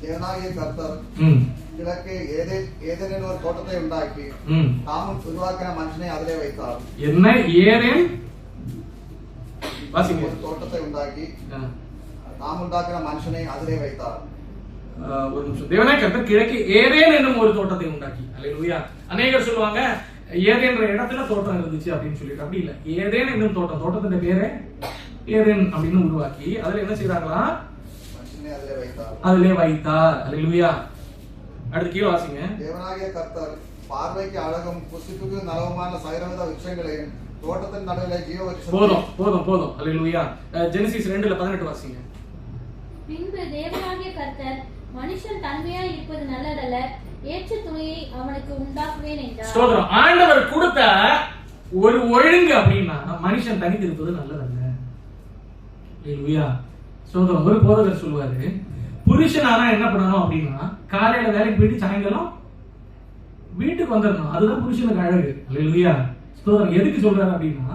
தேவனாகிய கர்த்தர் கிழக்கே ஏதேனில் ஒரு தோட்டத்தை உண்டாக்கி தாமும் உருவாக்கின மனுஷனை அதிலே வைத்தார். என்ன ஏதேன்? ஒரு தோட்டத்தை உண்டாக்கி தாம் உண்டாக்கின மனுஷனை அதிலே வைத்தார். ஒரு நிமிஷம். தேவனாகிய கர்த்தர் கிழக்கே ஏதேன் என்னும் ஒரு தோட்டத்தை உண்டாக்கி. அல்லேலூயா. அநேகர் சொல்லுவாங்க ஏதேன்ற இடத்துல தோட்டம் இருந்துச்சு அப்படின்னு சொல்லிட்டு. அப்படி இல்ல, ஏதேன் என்னும் தோட்டம், தோட்டத்தின் பேரே ஏதேன் அப்படின்னு உருவாக்கி அதுல என்ன செய்யறாங்களா? அதிலே வைத்தார். அல்லேலூயா. அடுத்து கீழே வாசிங்க. தேவனாகிய கர்த்தர் பார்வைக்கு அழகும் புசிப்புக்கு நலவுமான சகலவித விருட்சங்களையும் தோட்டத்தின் நடுவிலே ஜீவ விருட்சம். போதும். அல்லேலூயா. ஜெனிசிஸ் 2:18 வாசிங்க. பின்பு தேவனாகிய கர்த்தர் மனுஷன் தன்மையாய் இருப்பது நல்லதல்ல, ஏற்ற துணையை அவனுக்கு உண்டாக்குவேன் என்றார். ஸ்தோத்திரம். ஆண்டவர் கொடுத்த ஒரு ஒழுங்கு அப்படின்னா மனுஷன் தனித்திருப்பது நல்லதல்ல. அல்லேலூயா. ஸ்தோத்திரம். ஒரு போதகர் சொல்லுவாரு, புருஷனானா என்ன பண்ணணும் அப்படின்னா காலையில வேலைக்கு போயிட்டு சாயங்காலம் வீட்டுக்கு வந்துடணும். அதுதான் புருஷனுக்கு அழகு. அல்லேலூயா. ஸ்தோத்திரம். எதுக்கு சொல்றாரு அப்படின்னா,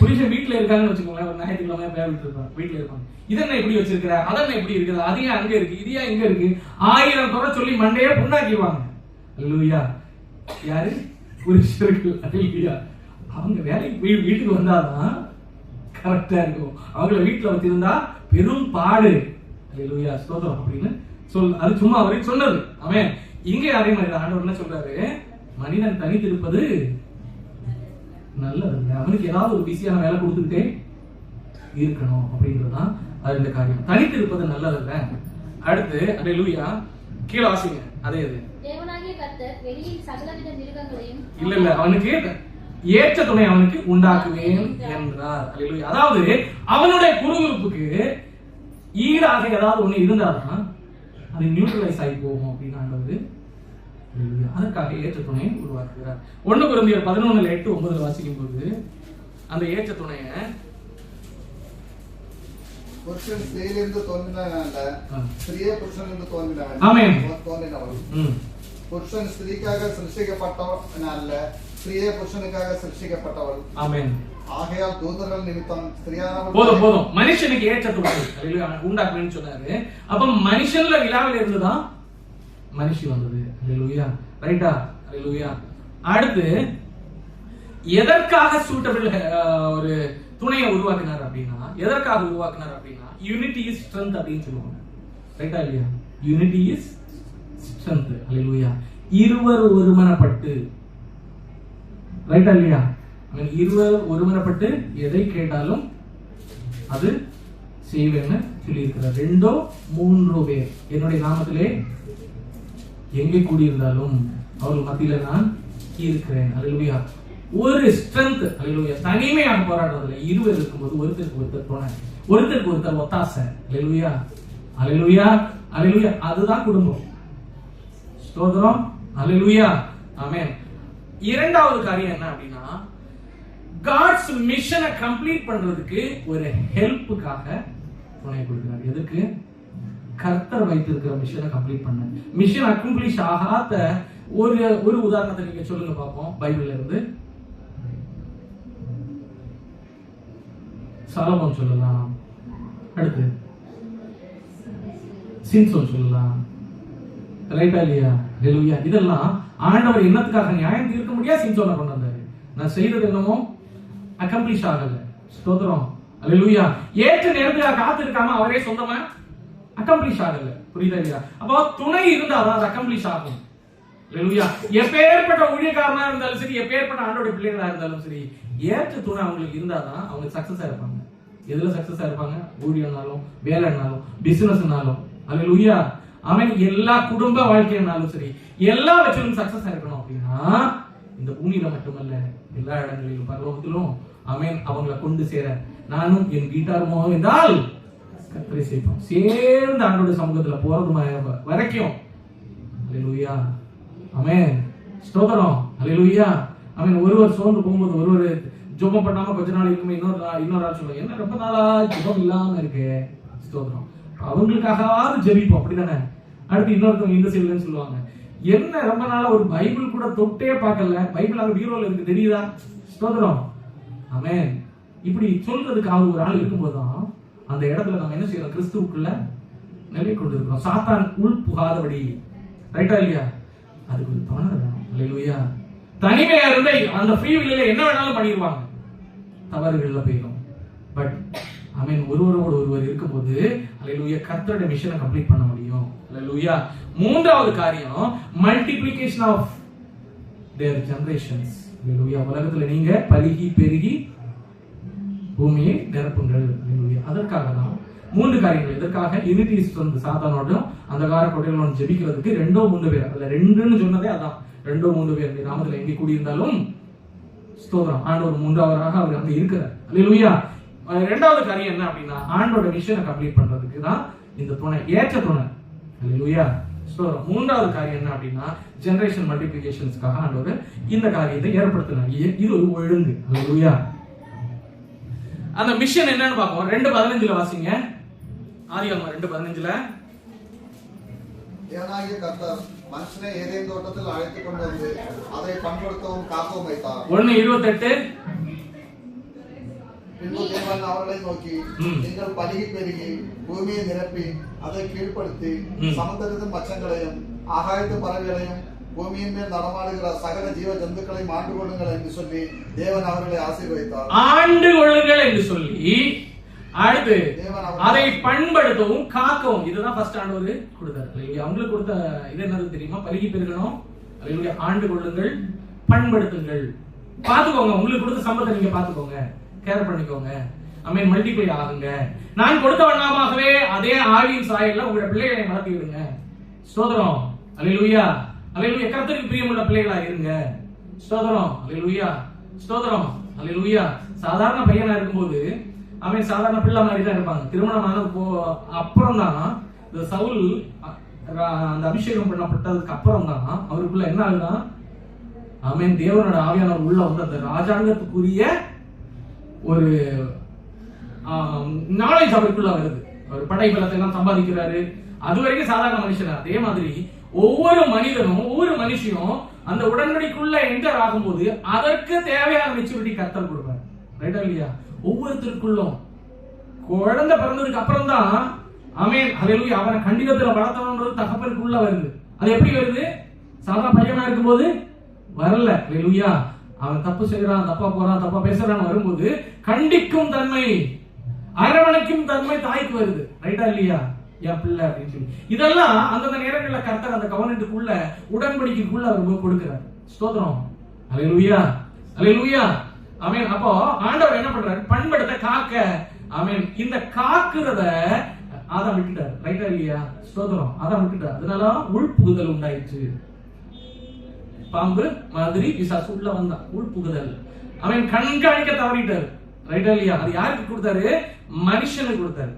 புருஷன் வீட்டுல இருக்காங்கன்னு வச்சுக்கோங்களேன், ஒரு ஞாயிற்றுக்கிழமை பேர் விட்டு இருப்பாங்க, வீட்டுல இருப்பாங்க. இதென்ன இப்படி வச்சிருக்கிற, அதென்ன இப்படி இருக்குது, அது ஏன் அங்க இருக்கு, இது ஏன் இங்க இருக்கு, 1000 குறை சொல்லி மண்டையே புண்ணாக்கிடுவாங்க. அல்லேலூயா. யாரு? புருஷர்கள். அல்லேலூயா. அவங்க வேலைக்கு வீட்டுக்கு வந்தாதான் கரெக்டா இருக்கும். அவங்கள வீட்டுல வச்சிருந்தா பெரும் பாடு. அல்லேலூயா. ஸ்தோத்திரம். அப்படின்னு அது சும்மா அவரே சொன்னது. அவன் இங்கே அதே மாதிரி ஆண்டவர் என்ன சொல்றாரு, மனிதன் தனித்திருப்பது நல்லது. அவனுக்கு ஏதாவது ஒரு பிஸியான வேலை கொடுத்துக்கிட்டே இருக்கணும் அப்படின்றதுதான் அது இந்த காரியம். தனித்திருப்பது நல்லதல்ல. அடுத்து அல்லேலூயா. கீழே வாசிங்க. அதே இது. தேவனாகிய கர்த்தர் வெளியின் சகலவித மிருகங்களையும் இல்ல அவனுக்கு ஏற்ற துணை அவனுக்கு உண்டாக்குவேன் என்றார். அல்லேலூயா. அதாவது அவனுடைய குறுகுறுப்புக்கு ஈடாக ஏதாவது ஒண்ணு இருந்தாதான் அது நியூட்ரலைஸ் ஆகி போகும் அப்படின்னு ஆண்டவர் அதற்காக ஏற்ற துணையை உருவாக்குகிறார். 1 கொரிந்தியர் 11:8-9 வாசிக்கும் போது அந்த ஏற்ற துணைய புருஷன் ஸ்திரீயிலிருந்து தோன்றினவன், ஸ்திரீயே புருஷனிலிருந்து தோன்றினவள். புருஷன் ஸ்திரீக்காக சிருஷ்டிக்கப்பட்டவன் அல்ல, ஸ்திரீயே புருஷனுக்காக சிருஷ்டிக்கப்பட்டவள். ஆமென். ஆகையால் தூதர்கள் நிமித்தம் ஸ்திரீயானவள். போதும். மனுஷனுக்கு ஏற்ற துணை உண்டாக்குவேன்னு சொன்னாரு. அப்ப மனுஷன்ல விழாவில் இருந்துதான் மனுஷி வந்தது. அல்லேலூயா. ரைட்டா? அல்லேலூயா. அடுத்து எதற்காக சூட்டபிள் ஒரு துணையை உருவாக்கினார் அப்படின்னா, எதற்காக உருவாக்கினார் அப்படின்னா, யூனிட்டி இஸ் ஸ்ட்ரென்த் அப்படின்னு சொல்லுவாங்க. ரைட்டா இல்லையா? Unity is strength. அல்லேலூயா. இருவர் ஒருமனப்பட்டு. ரைட்டா இல்லையா? இருவர் ஒருமனப்பட்டு எதை கேட்டாலும் அது செய்வேன்னு சொல்லி இருக்கிறார். 2-3 பேர் என்னுடைய நாமத்திலே எங்கே கூடியிருந்தாலும் அவர்கள் மத்தியில நான் இருக்கிறேன். அல்லேலூயா. ஒரு ஸ்ட்ரென்த். அல்லேலூயா. தனிமையாக போராடுறதுல இருவர் இருக்கும்போது ஒருத்தருக்கு ஒருத்தர் துணை, ஒருத்தருக்கு ஒருத்தர் ஒத்தாசை. அல்லேலூயா. அல்லேலூயா. அல்லேலூயா. அதுதான் குடும்பம். ஸ்தோத்திரம். அல்லேலூயா. ஆமென். இரண்டாவது காரியம் என்ன அப்படின்னா, காட்ஸ் மிஷனை கம்ப்ளீட் பண்றதுக்கு ஒரு ஹெல்ப்புக்காக துணை கொடுக்கிறார். எதுக்கு? கர்த்தர் வைத்திருக்கிற மிஷனை கம்ப்ளீட் பண்ண. மிஷன் அக்கம்ப்ளிஷ் ஆகாத ஒரு உதாரணத்தை நீங்க சொல்லுங்க பாப்போம். பைபிள்ல இருந்து சாலமோன் சொல்லலாம், அடுத்து சிம்சோன் சொல்லலாம். ரைட்டா இல்லையா? அல்லேலூயா. இதெல்லாம் ஆண்டவர் என்னத்துக்காக நியாயம் தீர்க்க முடியாது சிம்சோனை கொண்டு வந்தாரு. நான் செய்தது என்னமோ அக்கம்ப்ளிஷ் ஆகல. ஸ்தோத்திரம். அல்லேலூயா. ஏற்ற நேரத்துக்காக காத்து இருக்காம அவரே சொந்தமா அக்கம்ப்ளிஷ் ஆகல. புரியுதா இல்லையா? அப்போ துணை இருந்தாதான் அது அக்கம்ப்ளிஷ் ஆகும். அல்லேலூயா. எப்பேற்பட்ட ஊழியக்காரனா இருந்தாலும் சரி, எப்பேற்பட்ட ஆண்டோட பிள்ளைகளா இருந்தாலும் சரி, ஏற்ற துணை அவங்களுக்கு இருந்தாதான் அவங்க சக்சஸா இருப்பாங்க. எதுல சக்சஸா இருப்பாங்க? ஊழியனாலும், வேலைனாலும், பிசினஸ்னாலும். அல்லேலூயா. அவன் எல்லா குடும்ப வாழ்க்கையினாலும் சரி, எல்லா வச்சிலும் சக்சஸா இருக்கணும் அப்படின்னா இந்த பூமியில மட்டுமல்ல எல்லா இடங்களிலும் பரலோகத்திலும் அவன் அவங்களை கொண்டு சேர நானும் என் வீட்டாருமோ என்றால் கர்த்தரை சேவிப்போம். சேர்ந்து ஆண்டோட சமூகத்துல போறது வரைக்கும். அல்லேலூயா. ஆமென். ஸ்தோத்திரம். அல்லேலூயா. ஆமென். ஒருவர் சோர்ந்து போகும்போது ஒருவர் ஜெபம் பண்ணாம கொஞ்ச நாள் இருக்குமே இன்னொரு ஆள் சொல்லுவாங்க, என்ன ரொம்ப நாளா ஜெபம் இல்லாம இருக்கு. ஸ்தோத்திரம். அவங்களுக்காகவாவது ஜெபிப்போம். அப்படிதானே? அடுத்து இன்னொருத்தவங்க இந்த செய்யலன்னு சொல்லுவாங்க, என்ன ரொம்ப நாளா ஒரு பைபிள் கூட தொட்டே பார்க்கல, பைபிள் அங்க பீரோல இருக்கு தெரியுதா? ஸ்தோத்திரம். ஆமென். இப்படி சொல்றதுக்காக ஒரு ஆள் இருக்கும்போதுதான் அந்த இடத்துல நம்ம என்ன செய்யறோம்? கிறிஸ்துவுக்குள்ள நிலை கொண்டிருக்கிறோம். சாத்தான் உள் புகாதபடி. ரைட்டா இல்லையா? அதுக்கு ஒரு துணை வேணும். அல்லேலூயா. தனிமையா இருந்த அந்த ஃப்ரீ வில்லில என்ன வேணாலும் பண்ணிடுவாங்க, தவறுகள்ல போயிடும். பட் ஆமென், ஒருவரோடு ஒருவர் இருக்கும்போது அல்லேலூயா கர்த்தருடைய மிஷனை கம்ப்ளீட் பண்ண முடியும். அல்லேலூயா. மூன்றாவது காரியம், மல்டிப்ளிகேஷன் ஆஃப் தேர் ஜெனரேஷன்ஸ். அல்லேலூயா. உலகத்துல நீங்க பலுகி பெருகி பூமியை நிரப்புங்கள். அல்லேலூயா. அதற்காக தான் 3 காரியங்கள். இதற்காக யூனிட்டிஸ் வந்து சாத்தானோடும் அந்த கார கொடைகளோட ஜெபிக்கிறதுக்கு 2-3 பேர். அதுல 2ன்னு சொன்னதே அதான். 2-3 பேர் நீ நாமத்துல எங்கே கூடியிருந்தாலும் ஸ்தோத்திரம், ஆண்டவர் 3ஆவதாக அவர் அங்க இருக்கிறார். அல்லேலூயா. 2வது காரியம் என்ன அப்படின்னா, ஆண்டோட மிஷனை கம்ப்ளீட் பண்றதுக்கு தான் இந்த துணை, ஏற்ற துணை. அல்லேலூயா. ஸ்தோத்திரம். 3வது காரியம் என்ன அப்படின்னா, ஜெனரேஷன் மல்டிப்ளிகேஷன்ஸ்க்காக ஆண்டவர் இந்த காரியத்தை ஏற்படுத்தினார். இது ஒரு ஒழுங்கு. அல்லேலூயா. அந்த மிஷன் என்னன்னு பார்ப்போம். 2:15 வாசிங்க. ஆதியாகமம் 2:15. தேவனாகிய கர்த்தர் மனுஷனை ஏதேன் தோட்டத்தில் அழைத்துக் கொண்டு வந்து அதை பண்படுத்தவும் காக்கவும் வைத்தார். 1:28. பின்பு தேவன் அவர்களை நோக்கி, நீங்கள் பலுகி பெருகி பூமியை நிரப்பி அதை கீழ்ப்படுத்தி சமுத்திரத்தின் மச்சங்களையும் ஆகாயத்து பறவைகளையும் பூமியின் மேல் நடமாடுகிற சகல ஜீவ ஜந்துக்களையும் ஆண்டு கொள்ளுங்கள் என்று சொல்லி தேவன் அவர்களை ஆசீர்வதித்தார். ஆண்டு கொள்ளுங்கள் என்று சொல்லி அடுத்து அதை பண்படுத்தவும் காக்கவும். இதுதான் ஃபர்ஸ்ட் ஆண்டவர் கொடுத்தாரு. அவங்களுக்கு கொடுத்த இது என்னது தெரியுமா? பலுகி பெருகணும். அல்லேலூயா. ஆண்டு கொள்ளுங்கள், பண்படுத்துங்கள். பாத்துக்கோங்க, உங்களுக்கு கொடுத்த சம்பளத்தை நீங்க பாத்துக்கோங்க, கேர் பண்ணிக்கோங்க. ஆமென். மல்டிப்ளை ஆகுங்க. நான் கொடுத்த வண்ணமாகவே அதே ஆவியின் சாயல்ல உங்களுடைய பிள்ளைகளை வளர்த்தி விடுங்க. ஸ்தோத்திரம். அல்லேலூயா. அல்லேலூயா. கர்த்தருக்கு பிரியமுள்ள பிள்ளைகளா இருங்க. ஸ்தோத்திரம். அல்லேலூயா. ஸ்தோத்திரம். அல்லேலூயா. சாதாரண பையனா இருக்கும்போது அவன் சாதாரண பிள்ளை மாதிரி தான் இருப்பாங்க. திருமணம் ஆன அப்புறம் தான் இந்த சவுல் அந்த அபிஷேகம் பண்ணப்பட்டதுக்கு அப்புறம் தான் அவருக்குள்ள என்ன ஆகுதான், அவன் தேவனோட ஆவியானவர் உள்ள வந்து அந்த ராஜாங்கத்துக்குரிய ஒரு நாலேஜ் அவருக்குள்ள வருது. அவர் படை பலத்தை எல்லாம் சம்பாதிக்கிறாரு. அது வரைக்கும் சாதாரண மனுஷன். அதே மாதிரி ஒவ்வொரு மனிதனும் ஒவ்வொரு மனுஷனும் அந்த உடன்படிக்குள்ள என்டர் ஆகும்போது அதற்கு தேவையான மெச்சூரிட்டி கர்த்தர் கொடுப்பார். ரைட்டா இல்லையா? ஒவ்வொருத்தருக்குள்ளும் குழந்தை பிறந்ததுக்கு அப்புறம் தான் ஆமென் அல்லேலூயா அவனை கண்டிதத்துல வளர்த்தணும்ன்றது தகப்பனுக்குள்ள வருது. அது எப்படி வருது? சாதாரண பையனா இருக்கும்போது வரல. அல்லேலூயா. அவன் தப்பு செய்யறான், தப்பா போறான், தப்பா பேசுறான்னு வரும்போது கண்டிக்கும் தன்மை, அரவணைக்கும் தன்மை தாய்க்கு வருது. ரைட்டா இல்லையா? என் பிள்ளை அப்படின்னு சொல்லி இதெல்லாம் அந்தந்த நேரங்களில் கர்த்தர் அந்த கவர்னட்டுக்குள்ள உடன்படிக்கைக்குள்ள அவர் கொடுக்கிறார். ஸ்தோத்திரம். அல்லேலூயா. அல்லேலூயா. ஆமென். அப்போ ஆண்டவர் என்ன பண்றாரு? பண்படுத்த, காக்க. ஆமென். இந்த காக்குறத ஆதாம் விட்டுட்டார். ரைட்டா இல்லையா? ஸ்தோத்திரம். ஆதாம் விட்டுட்டார். அதனால உள்புகுதல் உண்டாயிடுச்சு. பாம்பு மாதிரி பிசாசு உள்ள வந்தான். உள்புகுதல். அவன் கண்காணிக்க தவறிட்டார். ரைட்டா இல்லையா? அது யாருக்கு கொடுத்தாரு? மனுஷனுக்கு கொடுத்தாரு.